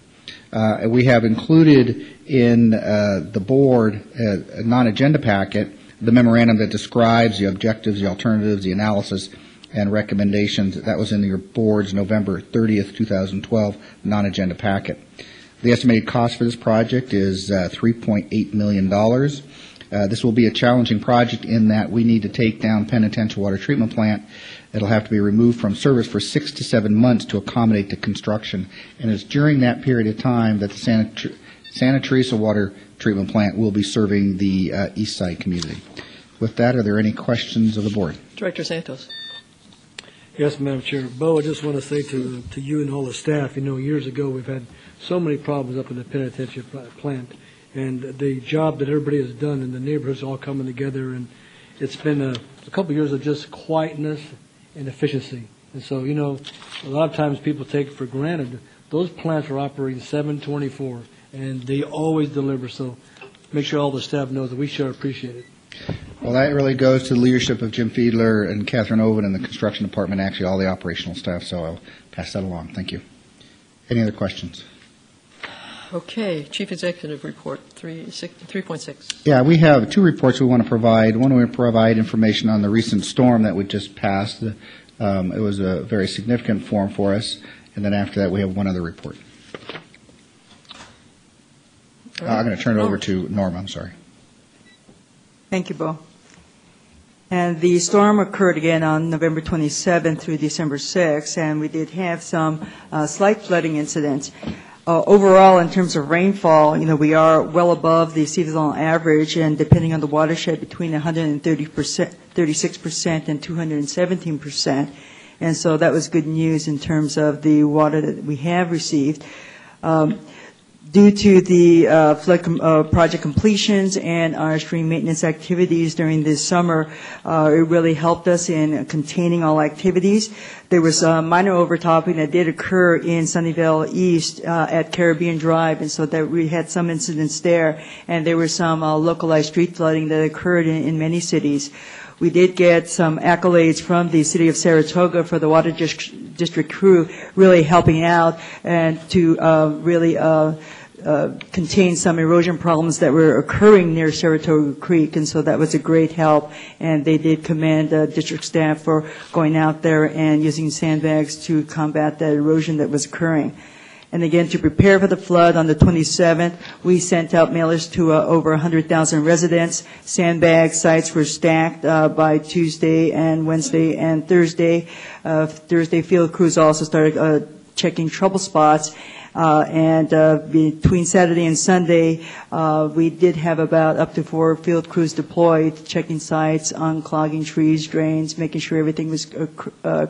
We have included in the board a non-agenda packet the memorandum that describes the objectives, the alternatives, the analysis, and recommendations. That was in your board's November 30th, 2012 non-agenda packet. The estimated cost for this project is $3.8 million. This will be a challenging project in that we need to take down Penitentiary Water Treatment Plant. It'll have to be removed from service for 6 to 7 months to accommodate the construction. And it's during that period of time that the Santa Teresa Water Treatment Plant will be serving the East Side community. With that, are there any questions of the board? Director Santos. Yes, Madam Chair. Bo, I just want to say to you and all the staff, years ago we've had so many problems up in the penitentiary plant, and the job that everybody has done and the neighborhoods all coming together, and it's been a couple of years of just quietness and efficiency. And so, a lot of times people take it for granted. Those plants are operating 7/24, and they always deliver. So make sure all the staff knows that we sure appreciate it. Well, that really goes to the leadership of Jim Fiedler and Catherine Oven and the construction department, actually all the operational staff, so I'll pass that along. Thank you. Any other questions? Okay, Chief Executive Report 3.6. Yeah, we have two reports we want to provide. One, we provide information on the recent storm that we just passed. It was a very significant storm for us. And then after that, we have one other report. I'm going to turn it over to Norma. I'm sorry. Thank you, Bo. And the storm occurred again on November 27th through December 6th, and we did have some slight flooding incidents. Overall, in terms of rainfall, we are well above the seasonal average, and depending on the watershed, between 136% and 217%. And so that was good news in terms of the water that we have received. Due to the flood project completions and our stream maintenance activities during this summer, it really helped us in containing all activities. There was a minor overtopping that did occur in Sunnyvale East at Caribbean Drive, and so that we had some incidents there, and there was some localized street flooding that occurred in many cities. We did get some accolades from the city of Saratoga for the water district crew really helping out and to really contain some erosion problems that were occurring near Saratoga Creek, and so that was a great help, and they did commend district staff for going out there and using sandbags to combat that erosion that was occurring. And again, to prepare for the flood on the 27th, we sent out mailers to over 100,000 residents. Sandbag sites were stacked by Tuesday and Wednesday and Thursday. Thursday, field crews also started checking trouble spots. And between Saturday and Sunday, we did have about up to 4 field crews deployed, checking sites, unclogging trees, drains, making sure everything was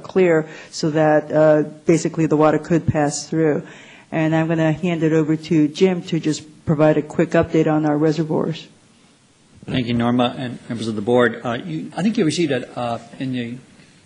clear so that basically the water could pass through. And I'm going to hand it over to Jim to just provide a quick update on our reservoirs. Thank you, Norma, and members of the board. I think you received in the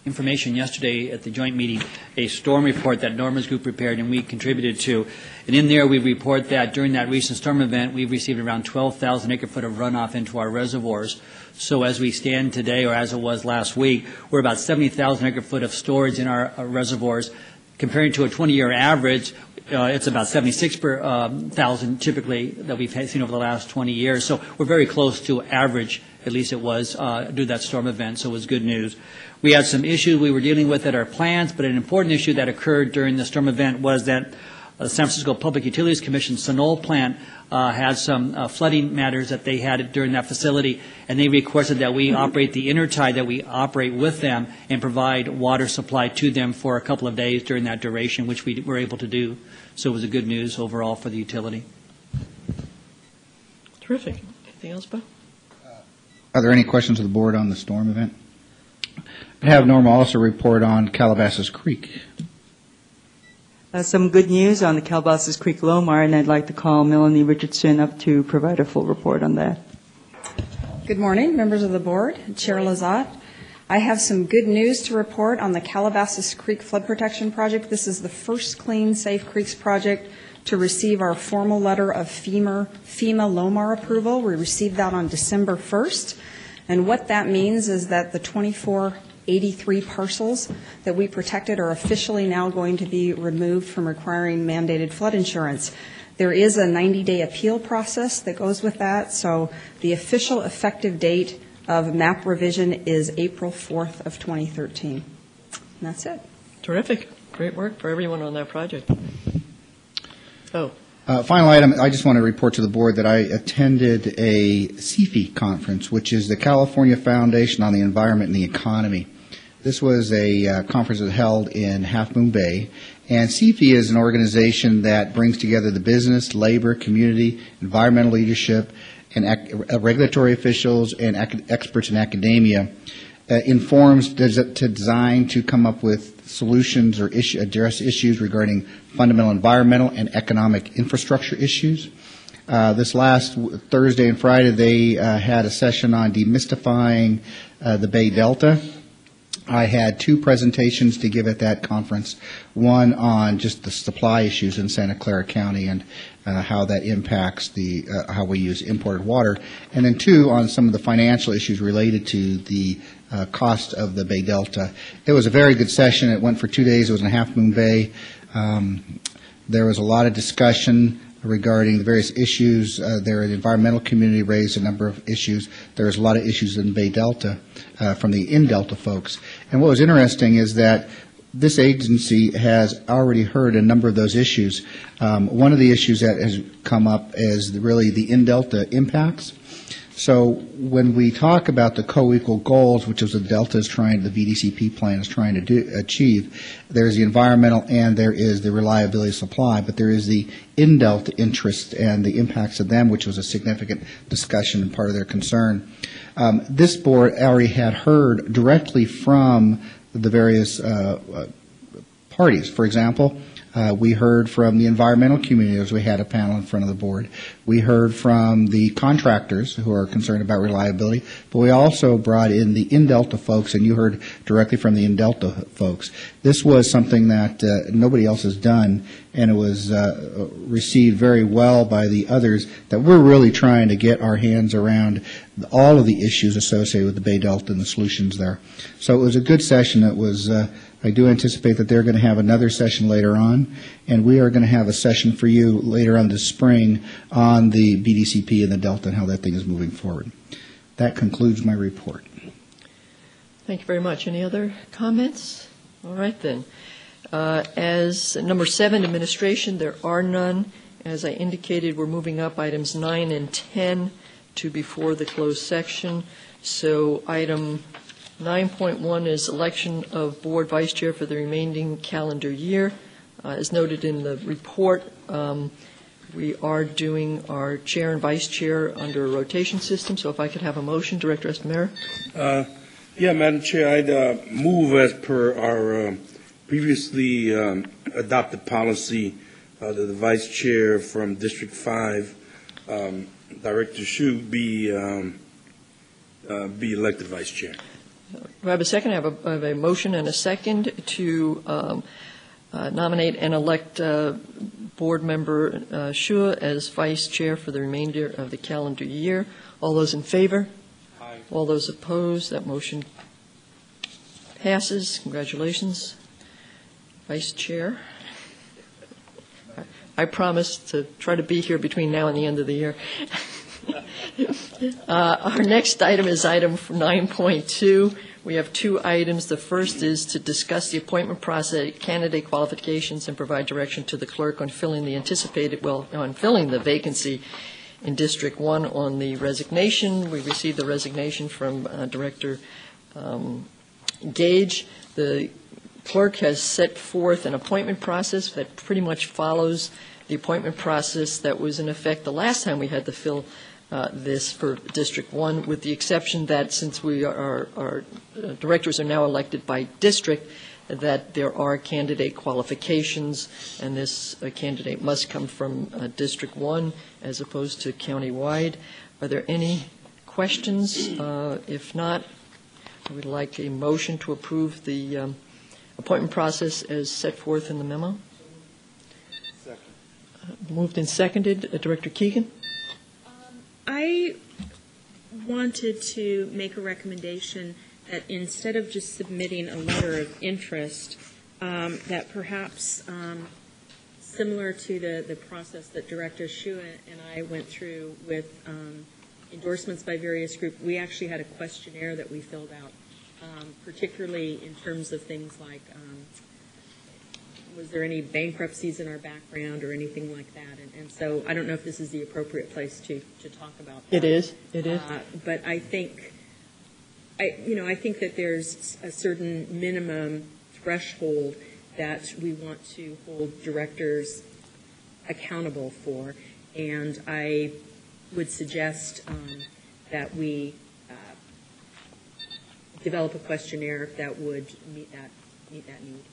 information yesterday at the joint meeting a storm report that Norma's group prepared and we contributed to. And in there we report that during that recent storm event we've received around 12,000 acre-foot of runoff into our reservoirs. So as we stand today, or as it was last week, we're about 70,000 acre-foot of storage in our reservoirs. Comparing to a 20-year average, it's about 76,000 typically that we've seen over the last 20 years. So we're very close to average, at least it was, due to that storm event, so it was good news. We had some issues we were dealing with at our plants, but an important issue that occurred during the storm event was that the San Francisco Public Utilities Commission Sunol plant had some flooding matters that they had during that facility, and they requested that we operate the intertie, that we operate with them and provide water supply to them for a couple of days during that duration, which we were able to do. So it was a good news overall for the utility. Terrific. Anything else, Bo? Are there any questions of the board on the storm event? I have Norma also report on Calabasas Creek. Some good news on the Calabasas Creek Lomar, and I'd like to call Melanie Richardson up to provide a full report on that. Good morning, members of the board, Chair Lazat. I have some good news to report on the Calabasas Creek Flood Protection Project. This is the first Clean Safe Creeks project to receive our formal letter of FEMA Lomar approval. We received that on December 1st, and what that means is that the 2483 parcels that we protected are officially now going to be removed from requiring mandated flood insurance. There is a 90-day appeal process that goes with that, so the official effective date of map revision is April 4th of 2013. And that's it. Terrific. Great work for everyone on that project. Final item, I just want to report to the board that I attended a CFE conference, which is the California Foundation on the Environment and the Economy. This was a conference that was held in Half Moon Bay, and CFE is an organization that brings together the business, labor, community, environmental leadership, and regulatory officials and experts in academia in forums designed to come up with solutions or address issues regarding fundamental environmental and economic infrastructure issues. This last Thursday and Friday, they had a session on demystifying the Bay Delta. I had two presentations to give at that conference, one on just the supply issues in Santa Clara County and how that impacts how we use imported water, and then two on some of the financial issues related to the cost of the Bay Delta. It was a very good session. It went for 2 days. It was in Half Moon Bay. There was a lot of discussion regarding the various issues. The environmental community raised a number of issues. There was a lot of issues in Bay Delta from the in-Delta folks. And what was interesting is that this agency has already heard a number of those issues. One of the issues that has come up is really the in-Delta impacts. So when we talk about the co-equal goals, which is the Delta is trying, the VDCP plan is trying to achieve, there's the environmental and there is the reliability of supply, but there is the in-Delta interest and the impacts of them, which was a significant discussion and part of their concern. This board already had heard directly from the various parties. For example, we heard from the environmental community as we had a panel in front of the board. We heard from the contractors who are concerned about reliability, but we also brought in the in-Delta folks, and you heard directly from the in-Delta folks. This was something that nobody else has done, and it was received very well by the others, that we're really trying to get our hands around all of the issues associated with the Bay Delta and the solutions there. So it was a good session. It was I do anticipate that they're going to have another session later on, and we are going to have a session for you later on this spring on the BDCP and the Delta and how that thing is moving forward. That concludes my report. Thank you very much. Any other comments? All right, then. As number 7, administration, there are none. As I indicated, we're moving up items 9 and 10 to before the closed section. So item 9.1 is election of board vice chair for the remaining calendar year. As noted in the report, we are doing our chair and vice chair under a rotation system. So if I could have a motion, Director Estamera. Yeah, Madam Chair, I'd move as per our previously adopted policy that the vice chair from District 5, Director Hsu, be elected vice chair. Do I have a second? I have a motion and a second to nominate and elect board member Hsu as vice chair for the remainder of the calendar year. All those in favor? Aye. All those opposed? That motion passes. Congratulations, vice chair. I promise to try to be here between now and the end of the year. Our next item is item 9.2. We have two items. The first is to discuss the appointment process, candidate qualifications, and provide direction to the clerk on filling the vacancy in District 1 on the resignation. We received the resignation from Director Gage. The clerk has set forth an appointment process that pretty much follows the appointment process that was in effect the last time we had to fill this for District 1, with the exception that since our directors are now elected by district, that there are candidate qualifications, and this candidate must come from District 1 as opposed to countywide. Are there any questions? If not, I would like a motion to approve the appointment process as set forth in the memo. Second. Moved and seconded. Director Keegan? I wanted to make a recommendation that instead of just submitting a letter of interest, that perhaps similar to the process that Director Hsu and I went through with endorsements by various groups, we actually had a questionnaire that we filled out, particularly in terms of things like, was there any bankruptcies in our background or anything like that? And so I don't know if this is the appropriate place to talk about that. It is. It is. But I think, I think that there's a certain minimum threshold that we want to hold directors accountable for, and I would suggest that we develop a questionnaire that would meet that need.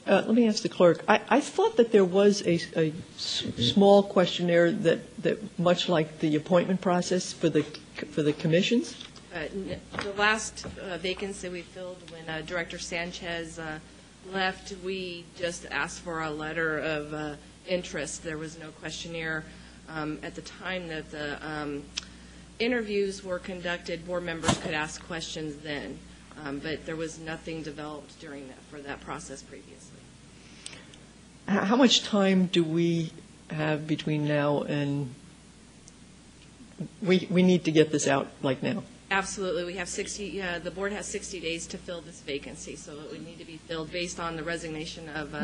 Let me ask the clerk. I thought that there was a small questionnaire that much like the appointment process for the commissions. The last vacancy we filled when Director Sanchez left, we just asked for a letter of interest. There was no questionnaire. At the time that the interviews were conducted, board members could ask questions then, but there was nothing developed for that process previously. How much time do we have between now and we need to get this out like now? Absolutely. We have 60, the board has 60 days to fill this vacancy, so it would need to be filled based on the resignation of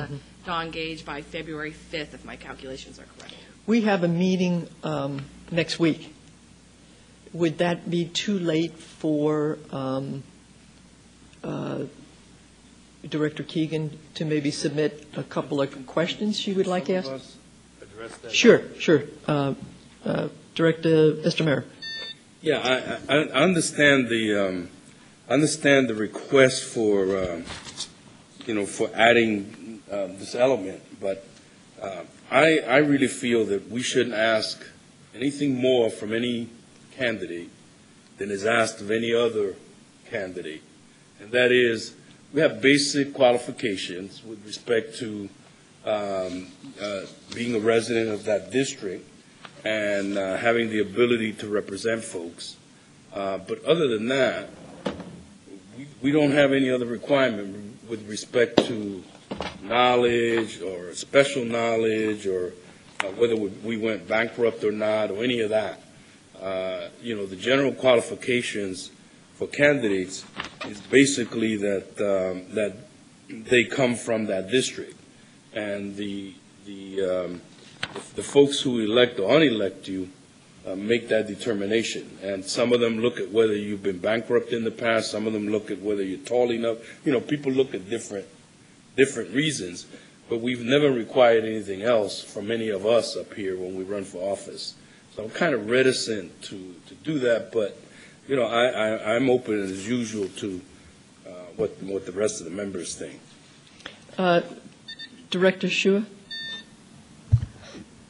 Don Gage by February 5th, if my calculations are correct. We have a meeting next week. Would that be too late for Director Keegan to maybe submit a couple of questions she would like asked? Sure. Director Estamera. Yeah, I understand the request for for adding this element, but I really feel that we shouldn't ask anything more from any candidate than is asked of any other candidate, and that is we have basic qualifications with respect to being a resident of that district and having the ability to represent folks. But other than that, we don't have any other requirement with respect to knowledge or special knowledge or whether we went bankrupt or not or any of that. The general qualifications for candidates is basically that they come from that district, and the folks who elect or unelect you make that determination. And some of them look at whether you've been bankrupt in the past. Some of them look at whether you're tall enough. People look at different reasons. But we've never required anything else from any of us up here when we run for office. So I'm kind of reticent to do that. But I'm open as usual to what the rest of the members think. Director Shua.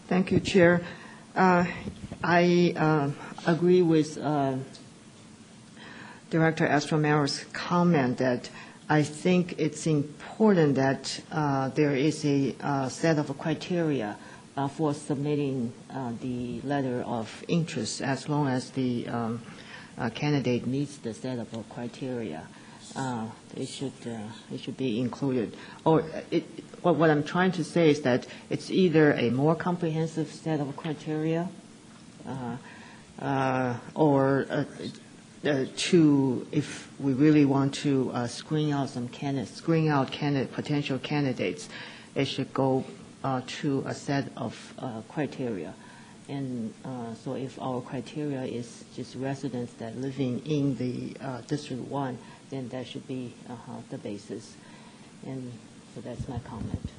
Thank you, Chair. I agree with Director Estamera's comment that I think it's important that there is a set of criteria for submitting the letter of interest, as long as the candidate meets the set of criteria. It should be included. Or what I'm trying to say is that it's either a more comprehensive set of criteria or if we really want to screen out potential candidates, it should go to a set of criteria. And so if our criteria is just residents that living in the District 1, then that should be the basis. And so that's my comment.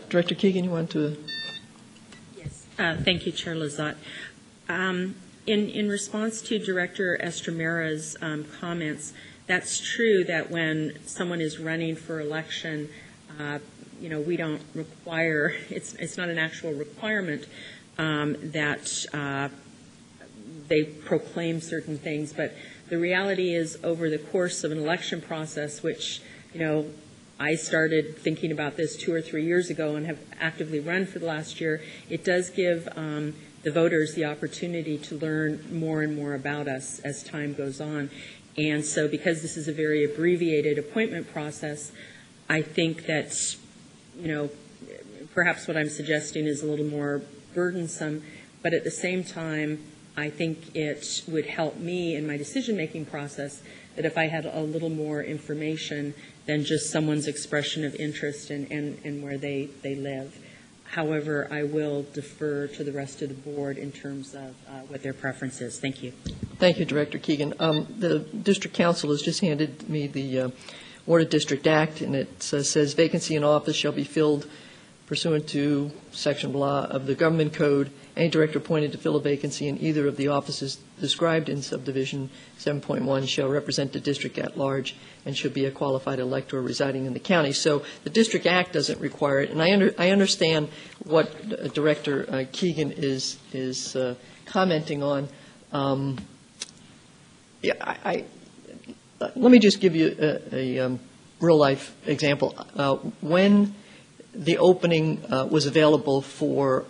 Director Keegan, you want to? Yes. Thank you, Chair Lazat. In response to Director Estamera's comments, that's true that when someone is running for election, we don't require, it's not an actual requirement that they proclaim certain things, but the reality is over the course of an election process, which, I started thinking about this 2 or 3 years ago and have actively run for the last year, it does give the voters the opportunity to learn more and more about us as time goes on. And so because this is a very abbreviated appointment process, I think that, perhaps what I'm suggesting is a little more burdensome, but at the same time, I think it would help me in my decision-making process that if I had a little more information than just someone's expression of interest and where they live. However, I will defer to the rest of the board in terms of what their preference is. Thank you. Thank you, Director Keegan. The District Council has just handed me the Water District Act, and it says vacancy in office shall be filled pursuant to section blah of the government code. Any director appointed to fill a vacancy in either of the offices described in subdivision 7.1 shall represent the district at large and should be a qualified elector residing in the county. So the District Act doesn't require it, and I understand what Director Keegan is commenting on. Let me just give you a real-life example. When the opening was available for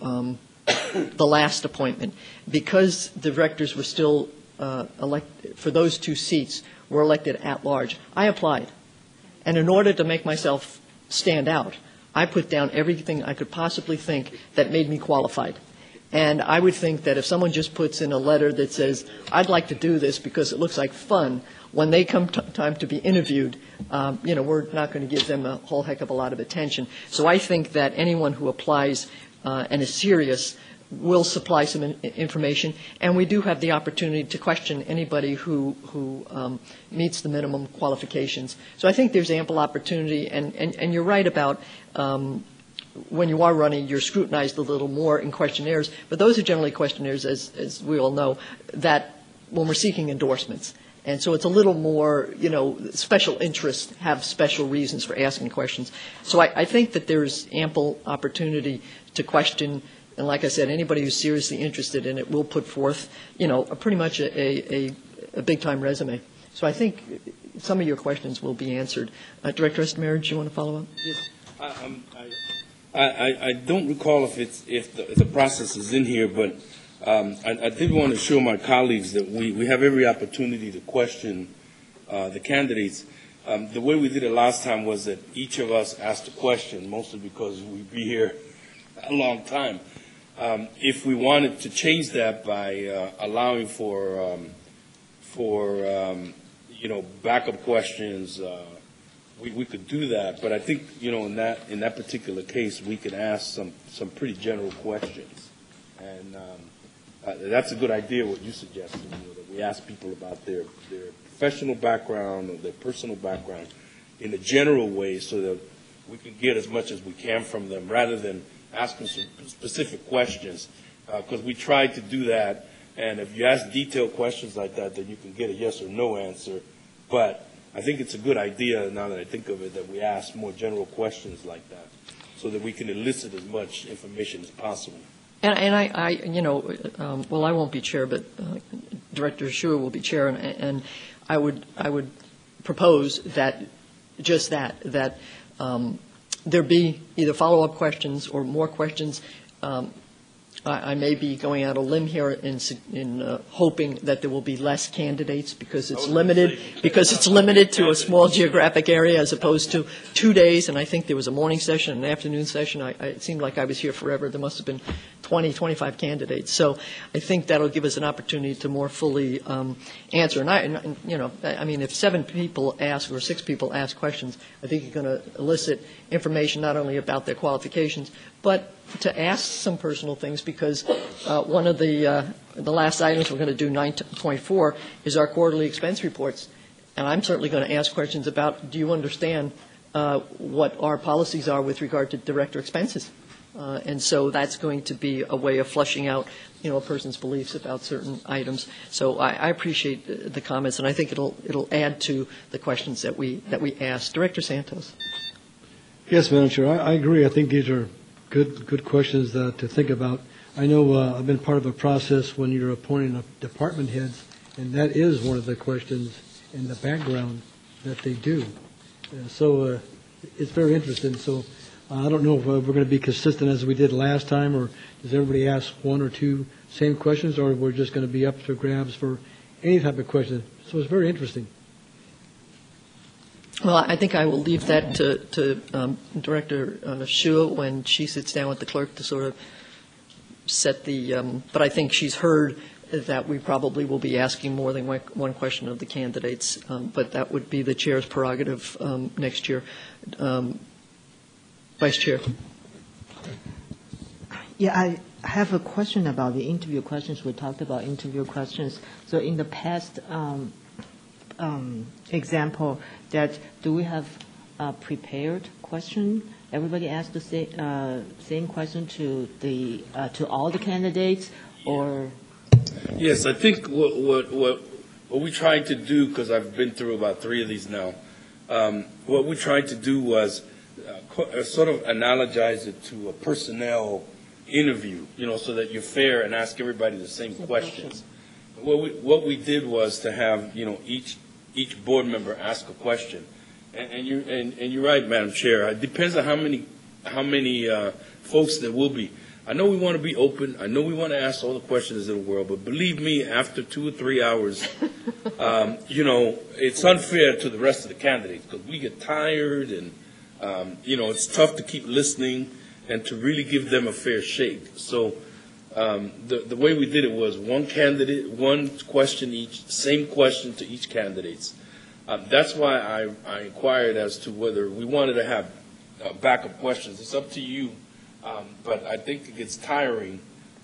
the last appointment, because the directors were still elected for those two seats, were elected at large, I applied. And in order to make myself stand out, I put down everything I could possibly think that made me qualified. And I would think that if someone just puts in a letter that says, I'd like to do this because it looks like fun, when they come time to be interviewed, we're not going to give them a whole heck of a lot of attention. So I think that anyone who applies and is serious will supply some information, and we do have the opportunity to question anybody who meets the minimum qualifications. So I think there's ample opportunity, and you're right about when you are running, you're scrutinized a little more in questionnaires, but those are generally questionnaires, as we all know, that when we're seeking endorsements. And so it's a little more, special interests have special reasons for asking questions. So I think that there's ample opportunity to question, and like I said, anybody who's seriously interested in it will put forth, pretty much a big-time resume. So I think some of your questions will be answered. Director Estmer, do you want to follow up? Yes. I don't recall if the process is in here, but I did want to show my colleagues that we have every opportunity to question the candidates. The way we did it last time was that each of us asked a question, mostly because we'd be here a long time. If we wanted to change that by allowing for backup questions, we could do that. But I think in that particular case, we could ask some pretty general questions, and that's a good idea what you suggested. That we ask people about their professional background or their personal background in a general way, so that we can get as much as we can from them, rather than asking some specific questions, because we tried to do that, and if you ask detailed questions like that, then you can get a yes or no answer. But I think it's a good idea, now that I think of it, that we ask more general questions like that, so that we can elicit as much information as possible. And well, I won't be chair, but Director Shua will be chair, and I would propose that there be either follow-up questions or more questions. I may be going out a limb here in hoping that there will be less candidates because it's limited to a small geographic area as opposed to 2 days. And I think there was a morning session and an afternoon session. It seemed like I was here forever. There must have been 20, 25 candidates. So I think that'll give us an opportunity to more fully answer. And if 7 people ask or 6 people ask questions, I think you're going to elicit information not only about their qualifications, but to ask some personal things, because one of the last items we're going to do, 9.4, is our quarterly expense reports. And I'm certainly going to ask questions about, do you understand what our policies are with regard to director expenses? And so that's going to be a way of flushing out, a person's beliefs about certain items. So I appreciate the comments, and I think it'll add to the questions that we ask. Director Santos. Yes, Madam Chair, I agree. I think these are good questions to think about. I know I've been part of a process when you're appointing department heads, and that is one of the questions in the background that they do. So it's very interesting. So I don't know if we're going to be consistent as we did last time, or does everybody ask 1 or 2 same questions, or we're just going to be up to grabs for any type of question. So it's very interesting. Well, I think I will leave that to Director Shua when she sits down with the clerk to sort of set the but I think she's heard that we probably will be asking more than one question of the candidates, but that would be the chair's prerogative next year. Vice Chair. Yeah, I have a question about the interview questions. We talked about interview questions. So in the past example, that do we have a prepared question? Everybody asked the same question to all the candidates, or? Yes, I think what we tried to do, because I've been through about 3 of these now, what we tried to do was sort of analogize it to a personnel interview, so that you're fair and ask everybody the same questions. What we did was to have, each board member ask a question. And you're right, Madam Chair. It depends on how many folks there will be. I know we want to be open. I know we want to ask all the questions in the world. But believe me, after 2 or 3 hours, it's unfair to the rest of the candidates because we get tired and, it's tough to keep listening and to really give them a fair shake. So the way we did it was one candidate, one question each, same question to each candidates. That's why I inquired as to whether we wanted to have backup questions. It's up to you, but I think it gets tiring.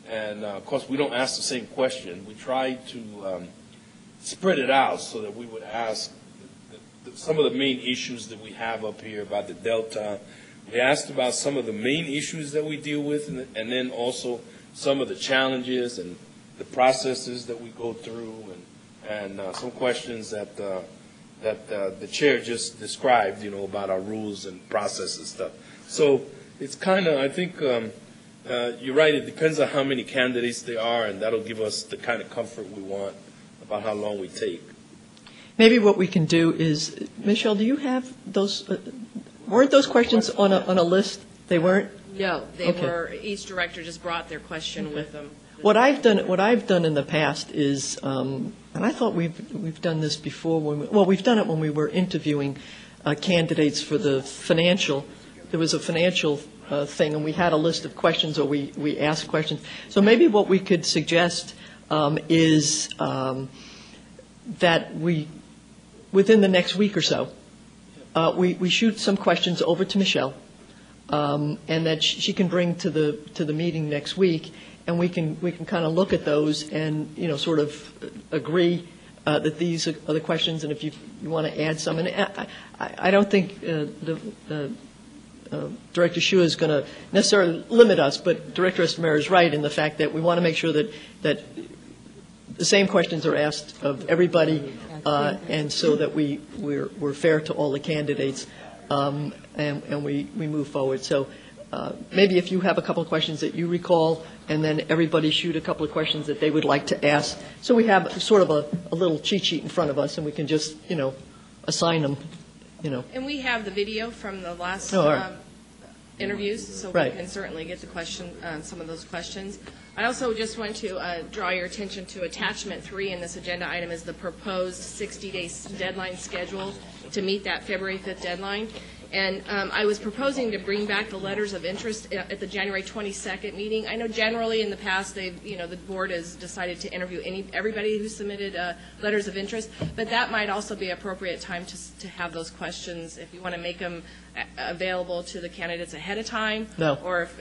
And, of course, we don't ask the same question. We try to spread it out so that we would ask some of the main issues that we have up here about the Delta. We asked about some of the main issues that we deal with, and then also some of the challenges and the processes that we go through, and some questions that the chair just described, about our rules and process and stuff. So it's kind of, I think you're right, it depends on how many candidates there are, and that'll give us the kind of comfort we want about how long we take. Maybe what we can do is, Michelle, do you have those, weren't those questions on a list? They weren't? No, they Okay. were, each director just brought their question with them. What I've done in the past is, and I thought we've done this before. We've done it when we were interviewing candidates for the financial. There was a financial thing, and we had a list of questions, or we asked questions. So maybe what we could suggest is that we, within the next week or so, we shoot some questions over to Michelle, and that she can bring to the meeting next week. And we can kind of look at those and, sort of agree that these are the questions, and if you want to add some. And I don't think Director Shua is going to necessarily limit us, but Director Estamera is right in the fact that we want to make sure that the same questions are asked of everybody, and so that we're fair to all the candidates, and we move forward. So maybe if you have a couple of questions that you recall, and then everybody shoot a couple of questions that they would like to ask. So we have sort of a little cheat sheet in front of us, and we can just, assign them, And we have the video from the last interviews, so Right. we can certainly get the some of those questions. I also just want to draw your attention to attachment 3 in this agenda item is the proposed 60-day deadline schedule to meet that February 5th deadline. And I was proposing to bring back the letters of interest at the January 22nd meeting. I know generally in the past the board has decided to interview everybody who submitted letters of interest, but that might also be appropriate time to have those questions if you want to make them available to the candidates ahead of time. No. Or if,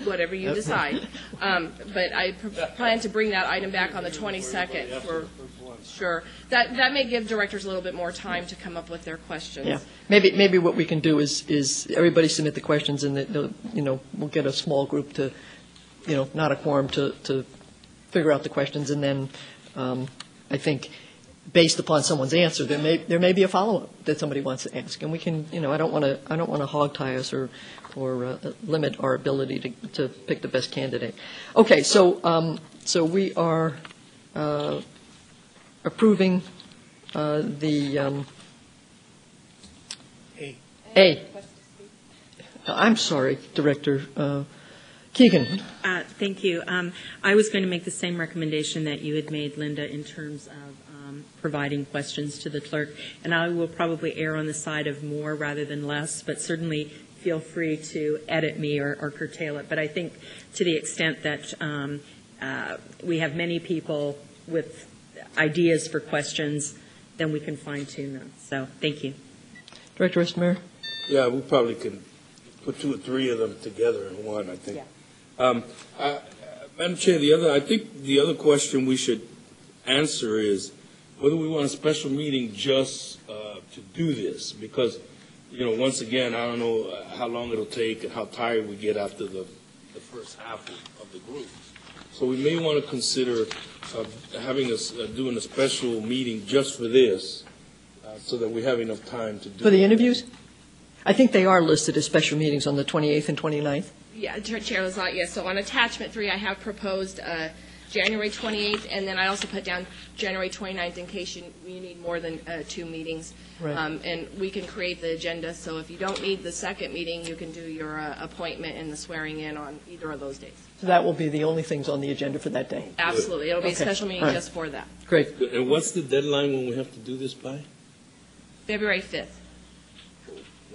whatever you decide. But I plan to bring that item back on the 22nd for sure. That may give directors a little bit more time to come up with their questions. Yeah, maybe what we can do is everybody submit the questions, and we'll get a small group to, not a quorum, to figure out the questions, and then I think based upon someone's answer, there may be a follow-up that somebody wants to ask, and we can, I don't want to hog tie us or limit our ability to pick the best candidate. Okay, so we are approving the A. I'm sorry, Director Keegan. Thank you. I was going to make the same recommendation that you had made, Linda, in terms of providing questions to the clerk, and I will probably err on the side of more rather than less, but certainly feel free to edit me or curtail it. But I think to the extent that we have many people with ideas for questions, then we can fine-tune them. So thank you. Director Esmer? Yeah, we probably can put 2 or 3 of them together in one, I think. Yeah. Madam Chair, I think the other question we should answer is whether we want a special meeting just to do this, because, once again, I don't know how long it'll take and how tired we get after the first half of the group. So we may want to consider doing a special meeting just for this, so that we have enough time to do For the interviews? I think they are listed as special meetings on the 28th and 29th. Yeah, Chair Lazat, yes. So on attachment 3, I have proposed January 28th, and then I also put down January 29th in case you need more than 2 meetings. Right. And we can create the agenda, so if you don't need the second meeting, you can do your appointment and the swearing in on either of those days. So that will be the only things on the agenda for that day. Absolutely. It'll be a Okay. special meeting All right. just for that. Great. And what's the deadline when we have to do this by? February 5th.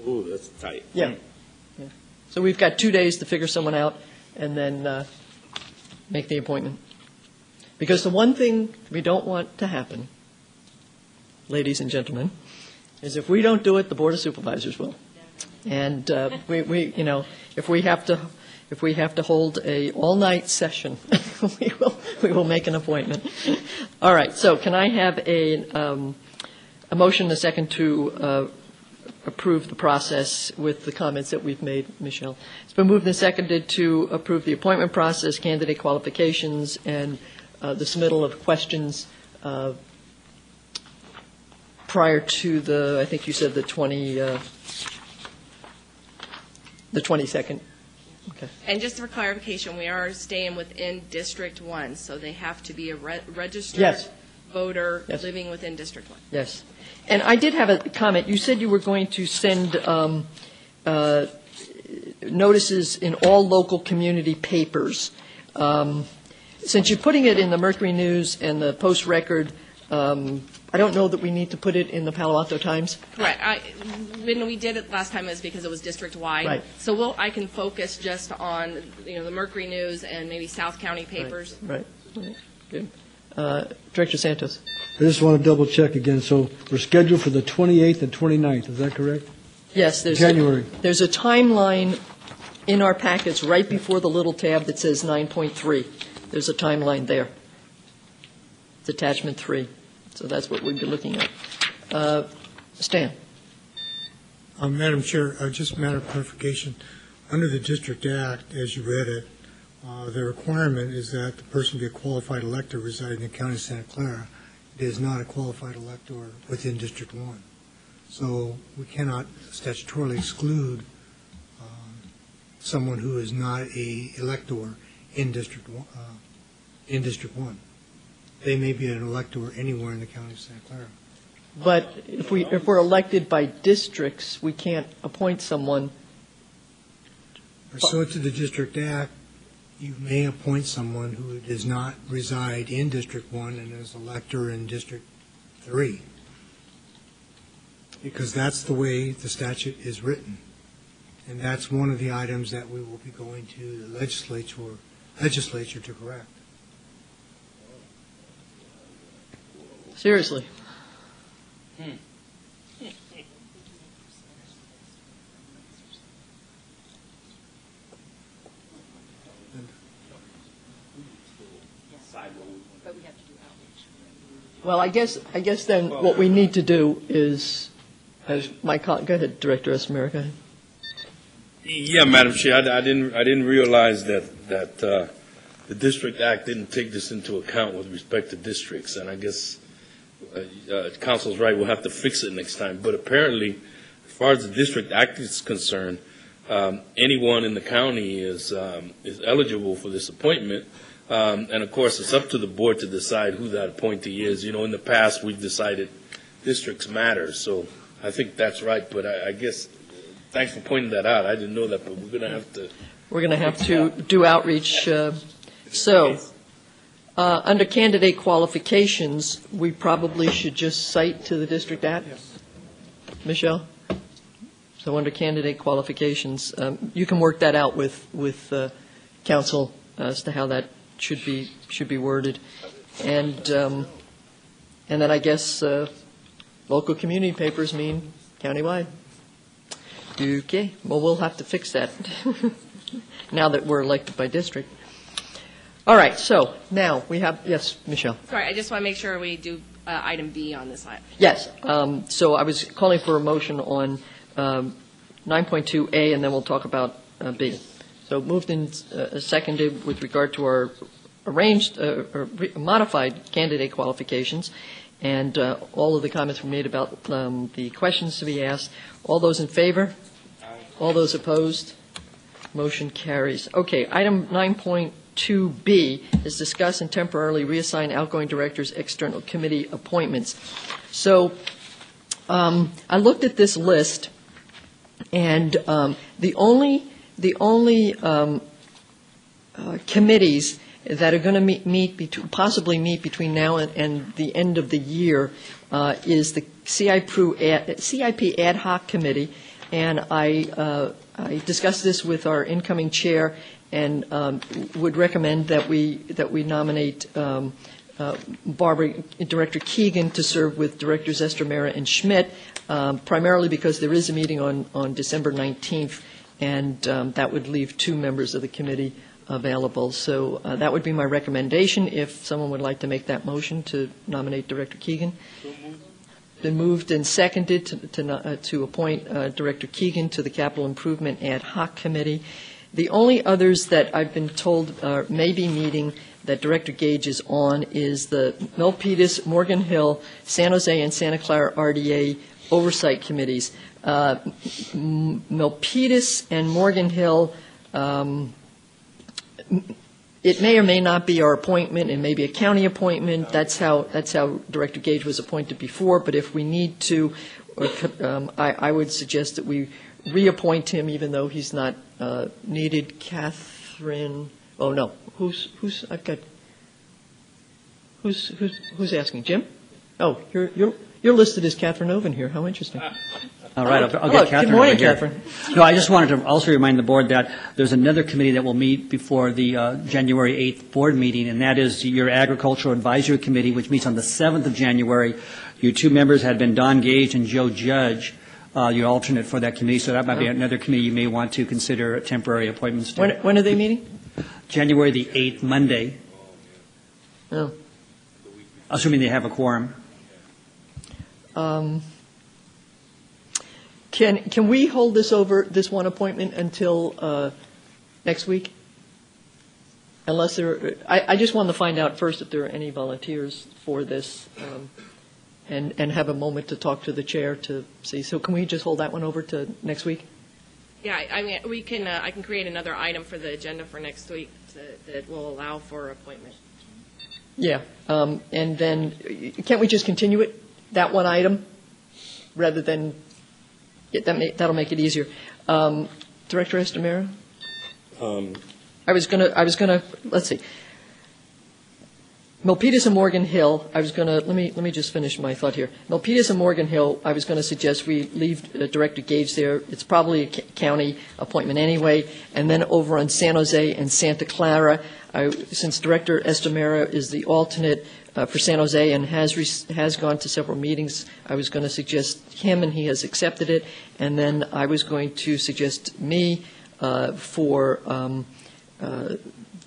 Ooh, that's tight. Yeah. Yeah. So we've got 2 days to figure someone out and then make the appointment. Because the one thing we don't want to happen, ladies and gentlemen, is if we don't do it, the Board of Supervisors will. And if we have to hold a all-night session, we will make an appointment. All right. So can I have a motion and a second to approve the process with the comments that we've made, Michelle? It's been moved and seconded to approve the appointment process, candidate qualifications, and the submittal of questions prior to I think you said the 22nd. Okay. And just for clarification, we are staying within District 1, so they have to be a registered voter living within District 1. Yes. And I did have a comment. You said you were going to send notices in all local community papers. Since you're putting it in the Mercury News and the Post-Record, I don't know that we need to put it in the Palo Alto Times. Right. When we did it last time, it was because it was district-wide. Right. So I can focus just on, the Mercury News and maybe South County papers. Right. Good. Director Santos. I just want to double check again. So we're scheduled for the 28th and 29th. Is that correct? Yes. January. There's a timeline in our packets right before the little tab that says 9.3. There's a timeline there. It's attachment 3. So that's what we'd be looking at. Stan. Madam Chair, just a matter of clarification. Under the District Act, as you read it, the requirement is that the person be a qualified elector residing in the County of Santa Clara. It is not a qualified elector within District 1. So we cannot statutorily exclude someone who is not a elector in District 1. They may be an elector anywhere in the County of Santa Clara. But if we're elected by districts, we can't appoint someone. Pursuant to the District Act, you may appoint someone who does not reside in District 1 and is an elector in District 3, because that's the way the statute is written. And that's one of the items that we will be going to the legislature to correct. Seriously. Well, I guess then what we need to do is, as go ahead, Director Esmer. Yeah, Madam Chair, I didn't realize that the District Act didn't take this into account with respect to districts, and I guess Council's right, we'll have to fix it next time. But apparently, as far as the District Act is concerned, anyone in the county is eligible for this appointment. And of course, it's up to the board to decide who that appointee is. In the past, we've decided districts matter, so I think that's right. But I guess, thanks for pointing that out. I didn't know that, but we're going to have to do outreach. Under candidate qualifications, we probably should just cite to the District Act. Yes. Michelle? So under candidate qualifications, you can work that out with council as to how that should be worded. And then I guess local community papers mean countywide. Okay, well, we'll have to fix that now that we're elected by district. All right, so now we have, yes, Michelle. Sorry, I just want to make sure we do item B on this item. Yes, so I was calling for a motion on 9.2A, and then we'll talk about B. So moved and seconded with regard to our arranged or modified candidate qualifications, and all of the comments were made about the questions to be asked. All those in favor? All those opposed? Motion carries. Okay, item 9.2B is discuss and temporarily reassign outgoing directors' external committee appointments. So I looked at this list, and the only committees that are going to possibly meet between now and the end of the year is the CIP Ad Hoc Committee, and I discussed this with our incoming chair and would recommend that we nominate Director Keegan to serve with Directors Estremera and Schmidt, primarily because there is a meeting on December 19th, and that would leave 2 members of the committee available. So that would be my recommendation if someone would like to make that motion to nominate Director Keegan. Been moved and seconded to appoint Director Keegan to the Capital Improvement Ad Hoc Committee. The only others that I've been told may be meeting that Director Gage is on is the Milpitas, Morgan Hill, San Jose, and Santa Clara RDA oversight committees. Milpitas and Morgan Hill, it may or may not be our appointment. It may be a county appointment. That's how Director Gage was appointed before. But if we need to, I would suggest that we reappoint him, even though he's not needed. Catherine. Oh no, who's asking? Jim? Oh, you're listed as Catherine Oven here. How interesting. All right, I'll get Catherine. Good morning, over here. Catherine. No, I just wanted to also remind the board that there's another committee that will meet before the January 8th board meeting, and that is your Agricultural Advisory Committee, which meets on the 7th of January. Your 2 members had been Don Gage and Joe Judge, your alternate for that committee, so that might be another committee you may want to consider temporary appointments to. When are they meeting? January the 8th, Monday. Oh. Assuming they have a quorum. Can we hold this one appointment until next week? Unless I just wanted to find out first if there are any volunteers for this, and have a moment to talk to the chair to see. So can we just hold that one over to next week? Yeah, I mean, we can. I can create another item for the agenda for next week that will allow for appointment. Yeah, and then can't we just continue it, that one item, rather than that'll make it easier. Director Estremera? I was gonna let's see. Milpitas and Morgan Hill, let me just finish my thought here. Milpitas and Morgan Hill, I was going to suggest we leave Director Gage there. It's probably a county appointment anyway. And then over on San Jose and Santa Clara, since Director Estremera is the alternate for San Jose and has gone to several meetings, I was going to suggest him, and he has accepted it. And then I was going to suggest me for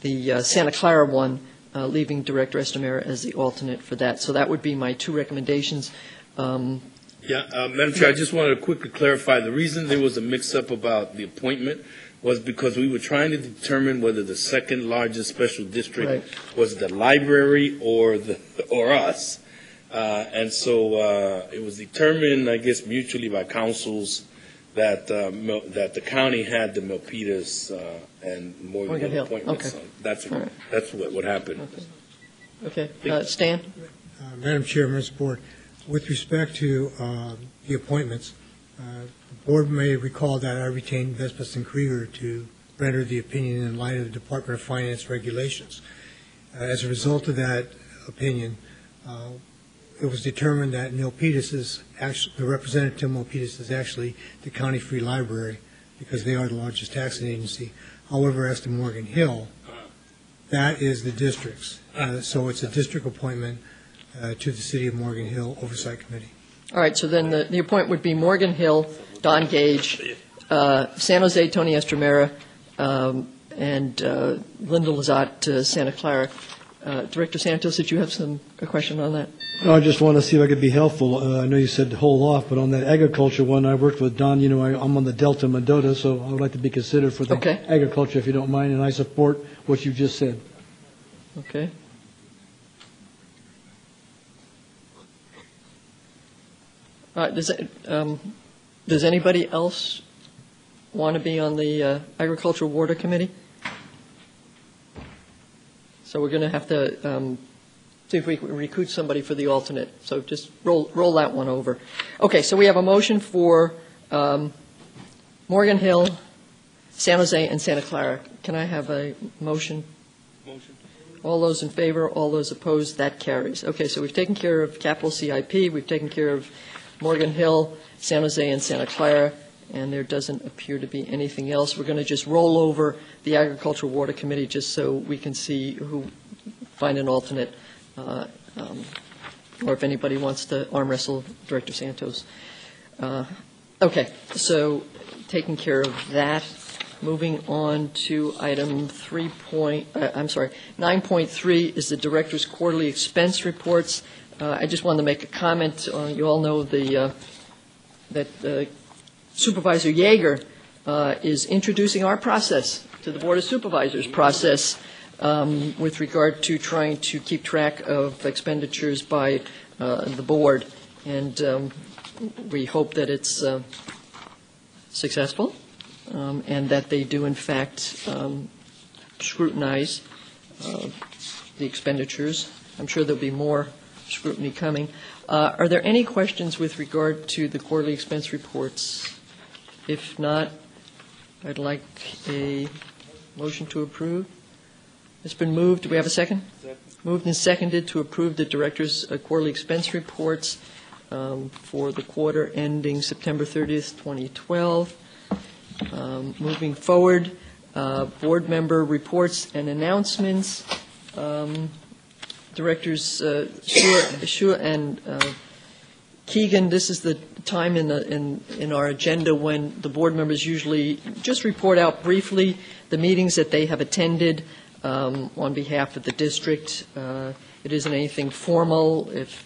the Santa Clara one, leaving Director Estremera as the alternate for that. So that would be my 2 recommendations. Madam Chair, I just wanted to quickly clarify. The reason there was a mix-up about the appointment was because we were trying to determine whether the second largest special district was the library or us. And so it was determined, I guess, mutually by councils that the county had the Milpitas and Morgan Hill appointments. Okay. So that's what happened. Okay. Stan? Madam Chair, members of the board, with respect to the appointments, the board may recall that I retained Vespas and Krieger to render the opinion in light of the Department of Finance regulations. As a result of that opinion, it was determined that Milpitas is actually, the representative of Milpitas is actually the County Free Library because they are the largest taxing agency. However, as to Morgan Hill, That is the district's. So it's a district appointment to the City of Morgan Hill Oversight Committee. All right, so then the appointment would be Morgan Hill, Don Gage, San Jose, Tony Estremera, and Linda Lazat, Santa Clara. Director Santos, did you have a question on that? No, I just want to see if I could be helpful. I know you said to hold off, but on that agriculture one, I worked with Don. You know, I'm on the Delta Mendota, so I would like to be considered for the agriculture, if you don't mind, and I support what you just said. Okay. Does anybody else want to be on the Agricultural Water Committee? So we're going to have to see if we can recruit somebody for the alternate. So just roll that one over. Okay, so we have a motion for Morgan Hill, San Jose, and Santa Clara. Can I have a motion? Motion. All those in favor, all those opposed, that carries. Okay, so we've taken care of capital CIP, we've taken care of Morgan Hill, San Jose, and Santa Clara, and there doesn't appear to be anything else. We're going to just roll over the Agricultural Water Committee just so we can see who find an alternate, or if anybody wants to arm wrestle Director Santos. Okay, so taking care of that. Moving on to item 9.3 is the Director's Quarterly Expense Reports. I just wanted to make a comment. You all know that Supervisor Yeager is introducing our process to the Board of Supervisors process with regard to trying to keep track of expenditures by the board. And we hope that it's successful and that they do, in fact, scrutinize the expenditures. I'm sure there'll be more scrutiny coming. Are there any questions with regard to the quarterly expense reports? If not, I'd like a motion to approve. It's been moved. Do we have a second? Second. Moved and seconded to approve the Director's quarterly expense reports for the quarter ending September 30th, 2012. Moving forward, board member reports and announcements. Directors Shua and Keegan, this is the time in our agenda when the board members usually just report out briefly the meetings that they have attended on behalf of the district. It isn't anything formal. If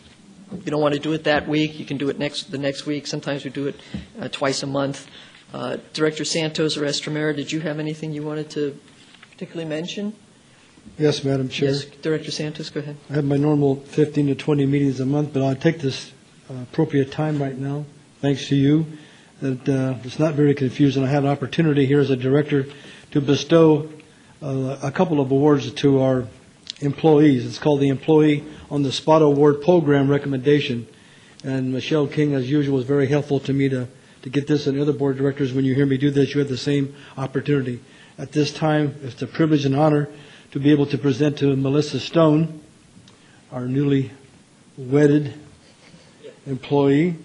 you don't want to do it that week, you can do it the next week. Sometimes we do it twice a month. Director Santos or Estremera, did you have anything you wanted to particularly mention? Yes, Madam Chair. Yes, Director Santos, go ahead. I have my normal 15 to 20 meetings a month, but I'll take this appropriate time right now, thanks to you, that it's not very confusing. I had an opportunity here as a director to bestow a couple of awards to our employees. It's called the Employee on the Spot Award Program Recommendation. And Michelle King, as usual, was very helpful to me to get this, and other board directors, when you hear me do this, you have the same opportunity. At this time, it's a privilege and honor to be able to present to Melissa Stone, our newly wedded employee.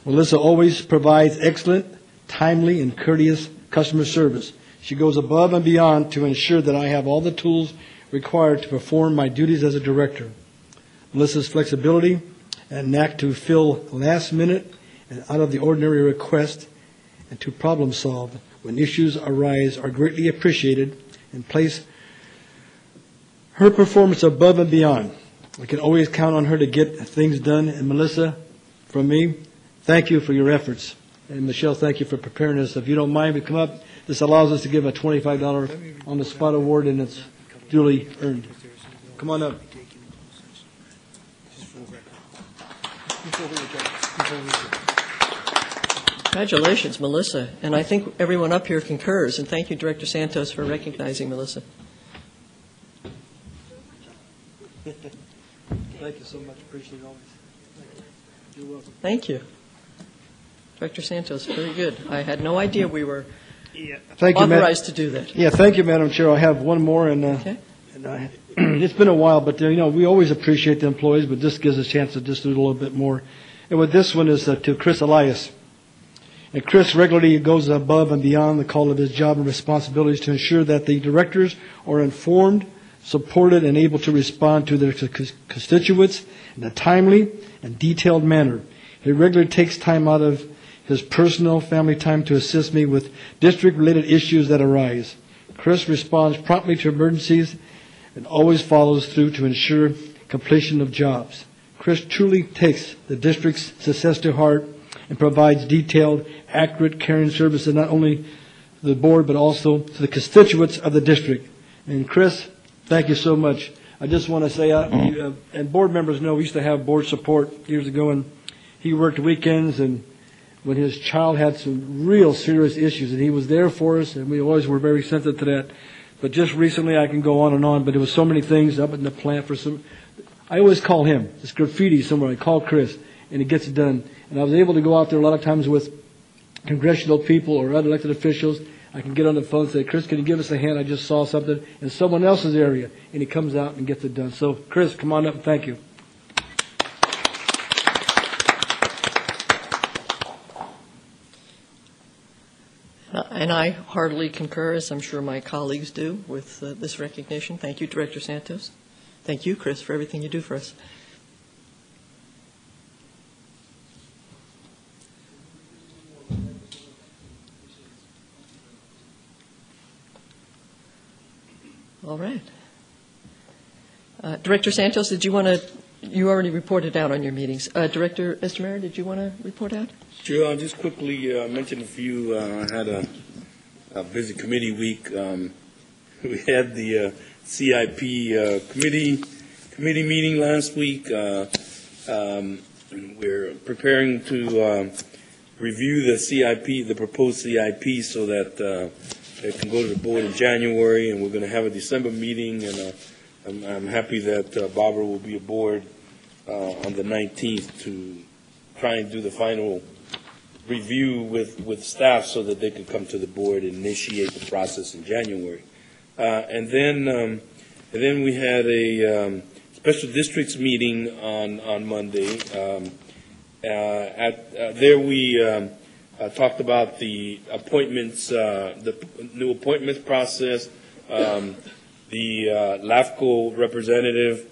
Melissa always provides excellent, timely, and courteous customer service. She goes above and beyond to ensure that I have all the tools required to perform my duties as a director. Melissa's flexibility and knack to fill last-minute and out-of-the-ordinary requests and to problem solve when issues arise are greatly appreciated and place her performance above and beyond. I can always count on her to get things done. And Melissa, from me, thank you for your efforts. And Michelle, thank you for preparing us. If you don't mind, we come up. This allows us to give a $25 on-the-spot award, and it's duly earned. Come on up. Congratulations, Melissa. And I think everyone up here concurs. And thank you, Director Santos, for recognizing Melissa. Thank you so much. Appreciate it always. You're welcome. Thank you. Director Santos, very good. I had no idea we were authorized to do that. Yeah, thank you, Madam Chair. I have one more, and it's been a while, but we always appreciate the employees, but this gives us a chance to just do a little bit more. And with this one is to Chris Elias. And Chris regularly goes above and beyond the call of his job and responsibilities to ensure that the directors are informed, supported, and able to respond to their constituents in a timely and detailed manner. He regularly takes time out of his personal family time to assist me with district-related issues that arise. Chris responds promptly to emergencies and always follows through to ensure completion of jobs. Chris truly takes the district's success to heart and provides detailed, accurate, caring services not only to the board but also to the constituents of the district. And Chris, thank you so much. I just want to say, and board members know we used to have board support years ago, and he worked weekends and when his child had some real serious issues, and he was there for us, and we always were very sensitive to that. But just recently, I can go on, but there was so many things up in the plant for some. I always call him. It's graffiti somewhere. I call Chris, and he gets it done. And I was able to go out there a lot of times with congressional people or other elected officials. I can get on the phone and say, Chris, can you give us a hand? I just saw something in someone else's area. And he comes out and gets it done. So, Chris, come on up and thank you. And I heartily concur, as I'm sure my colleagues do, with this recognition. Thank you, Director Santos. Thank you, Chris, for everything you do for us. All right. Director Santos, did you want to, you already reported out on your meetings. Director Estamera, did you want to report out? Sure, I'll just quickly mention a few. I had a busy committee week. We had the CIP committee meeting last week. We're preparing to review the CIP, the proposed CIP, so that it can go to the board in January, and we're going to have a December meeting, and I'm happy that Barbara will be aboard on the 19th to try and do the final review with staff so that they can come to the board and initiate the process in January. And then we had a special districts meeting on Monday. There we talked about the appointments, the new appointments process. The LAFCO representative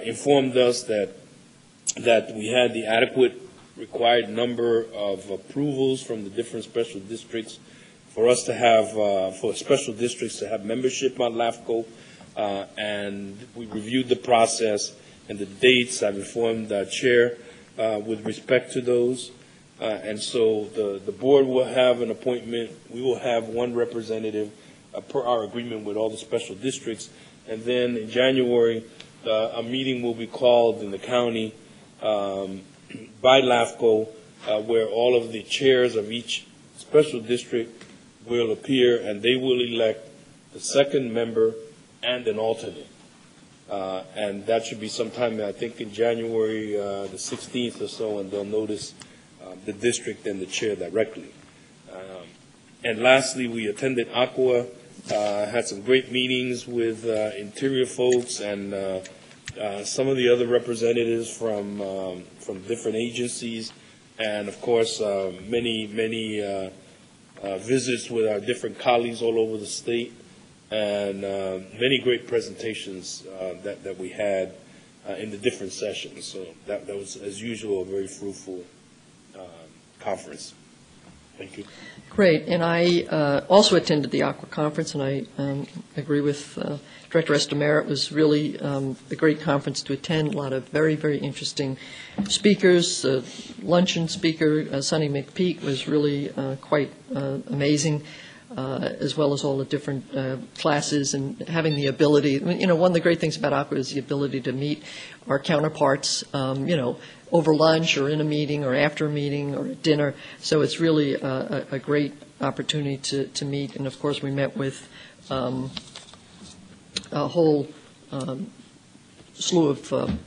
informed us that we had the adequate required number of approvals from the different special districts for us to have, for special districts to have membership on LAFCO, and we reviewed the process and the dates. I've informed the chair with respect to those, and so the board will have an appointment. We will have one representative per our agreement with all the special districts, and then in January a meeting will be called in the county by LAFCO, where all of the chairs of each special district will appear, and they will elect the second member and an alternate. And that should be sometime, I think, in January the 16th or so, and they'll notice the district and the chair directly. And lastly, we attended Aqua, had some great meetings with Interior folks and some of the other representatives from different agencies, and of course many visits with our different colleagues all over the state, and many great presentations that we had in the different sessions. So that was, as usual, a very fruitful conference. Thank you. Great. And I also attended the Aqua Conference, and I agree with Director Estamera. It was really a great conference to attend. A lot of very, very interesting speakers. Luncheon speaker, Sonny McPeak, was really quite amazing, as well as all the different classes and having the ability. You know, one of the great things about Aqua is the ability to meet our counterparts, you know, over lunch or in a meeting or after a meeting or at dinner. So it's really a great opportunity to meet. And, of course, we met with a whole slew of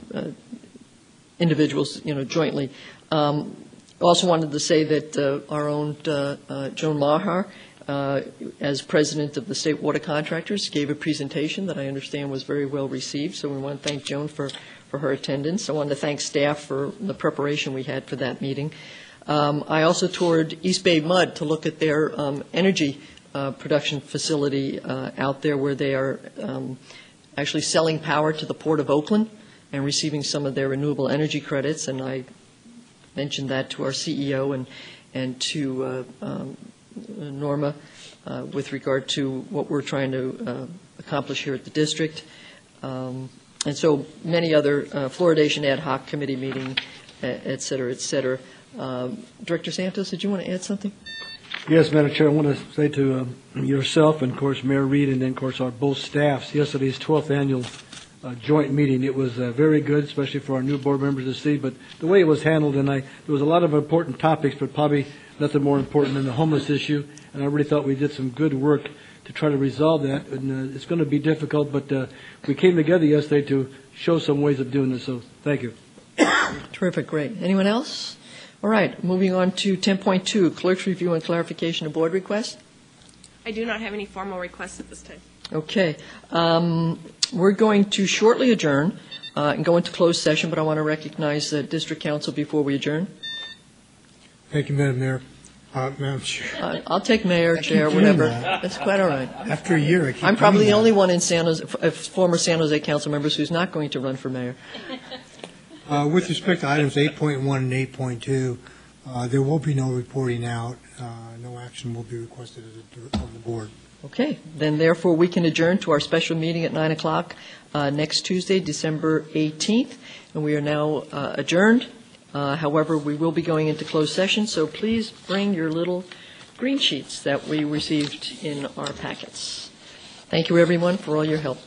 individuals, you know, jointly. Also wanted to say that our own Joan Maher, as president of the State Water Contractors, gave a presentation that I understand was very well received. So we want to thank Joan for her attendance. I wanted to thank staff for the preparation we had for that meeting. I also toured East Bay Mud to look at their energy production facility out there where they are actually selling power to the Port of Oakland and receiving some of their renewable energy credits. And I mentioned that to our CEO and to Norma with regard to what we're trying to accomplish here at the district. And so many other fluoridation ad hoc committee meeting, et cetera, et cetera. Director Santos, did you want to add something? Yes, Madam Chair, I want to say to yourself and, of course, Mayor Reed and then, of course, our both staffs, yesterday's 12th annual joint meeting. It was very good, especially for our new board members to see, but the way it was handled, and there was a lot of important topics, but probably nothing more important than the homeless issue, and I really thought we did some good work to try to resolve that, and it's going to be difficult, but we came together yesterday to show some ways of doing this, so thank you. Terrific, great. Anyone else? All right, moving on to 10.2, Clerk's Review and Clarification of Board Requests. I do not have any formal requests at this time. Okay. We're going to shortly adjourn and go into closed session, but I want to recognize the District Council before we adjourn. Thank you, Madam Mayor. Madam Chair. I'll take Mayor, Chair, whatever. That's quite all right. After a year, I'm probably the only one in former San Jose council members who's not going to run for mayor. With respect to items 8.1 and 8.2, there will be no reporting out. No action will be requested of the board. Okay. Then, therefore, we can adjourn to our special meeting at 9 o'clock next Tuesday, December 18th. And we are now adjourned. However, we will be going into closed session, so please bring your little green sheets that we received in our packets. Thank you, everyone, for all your help.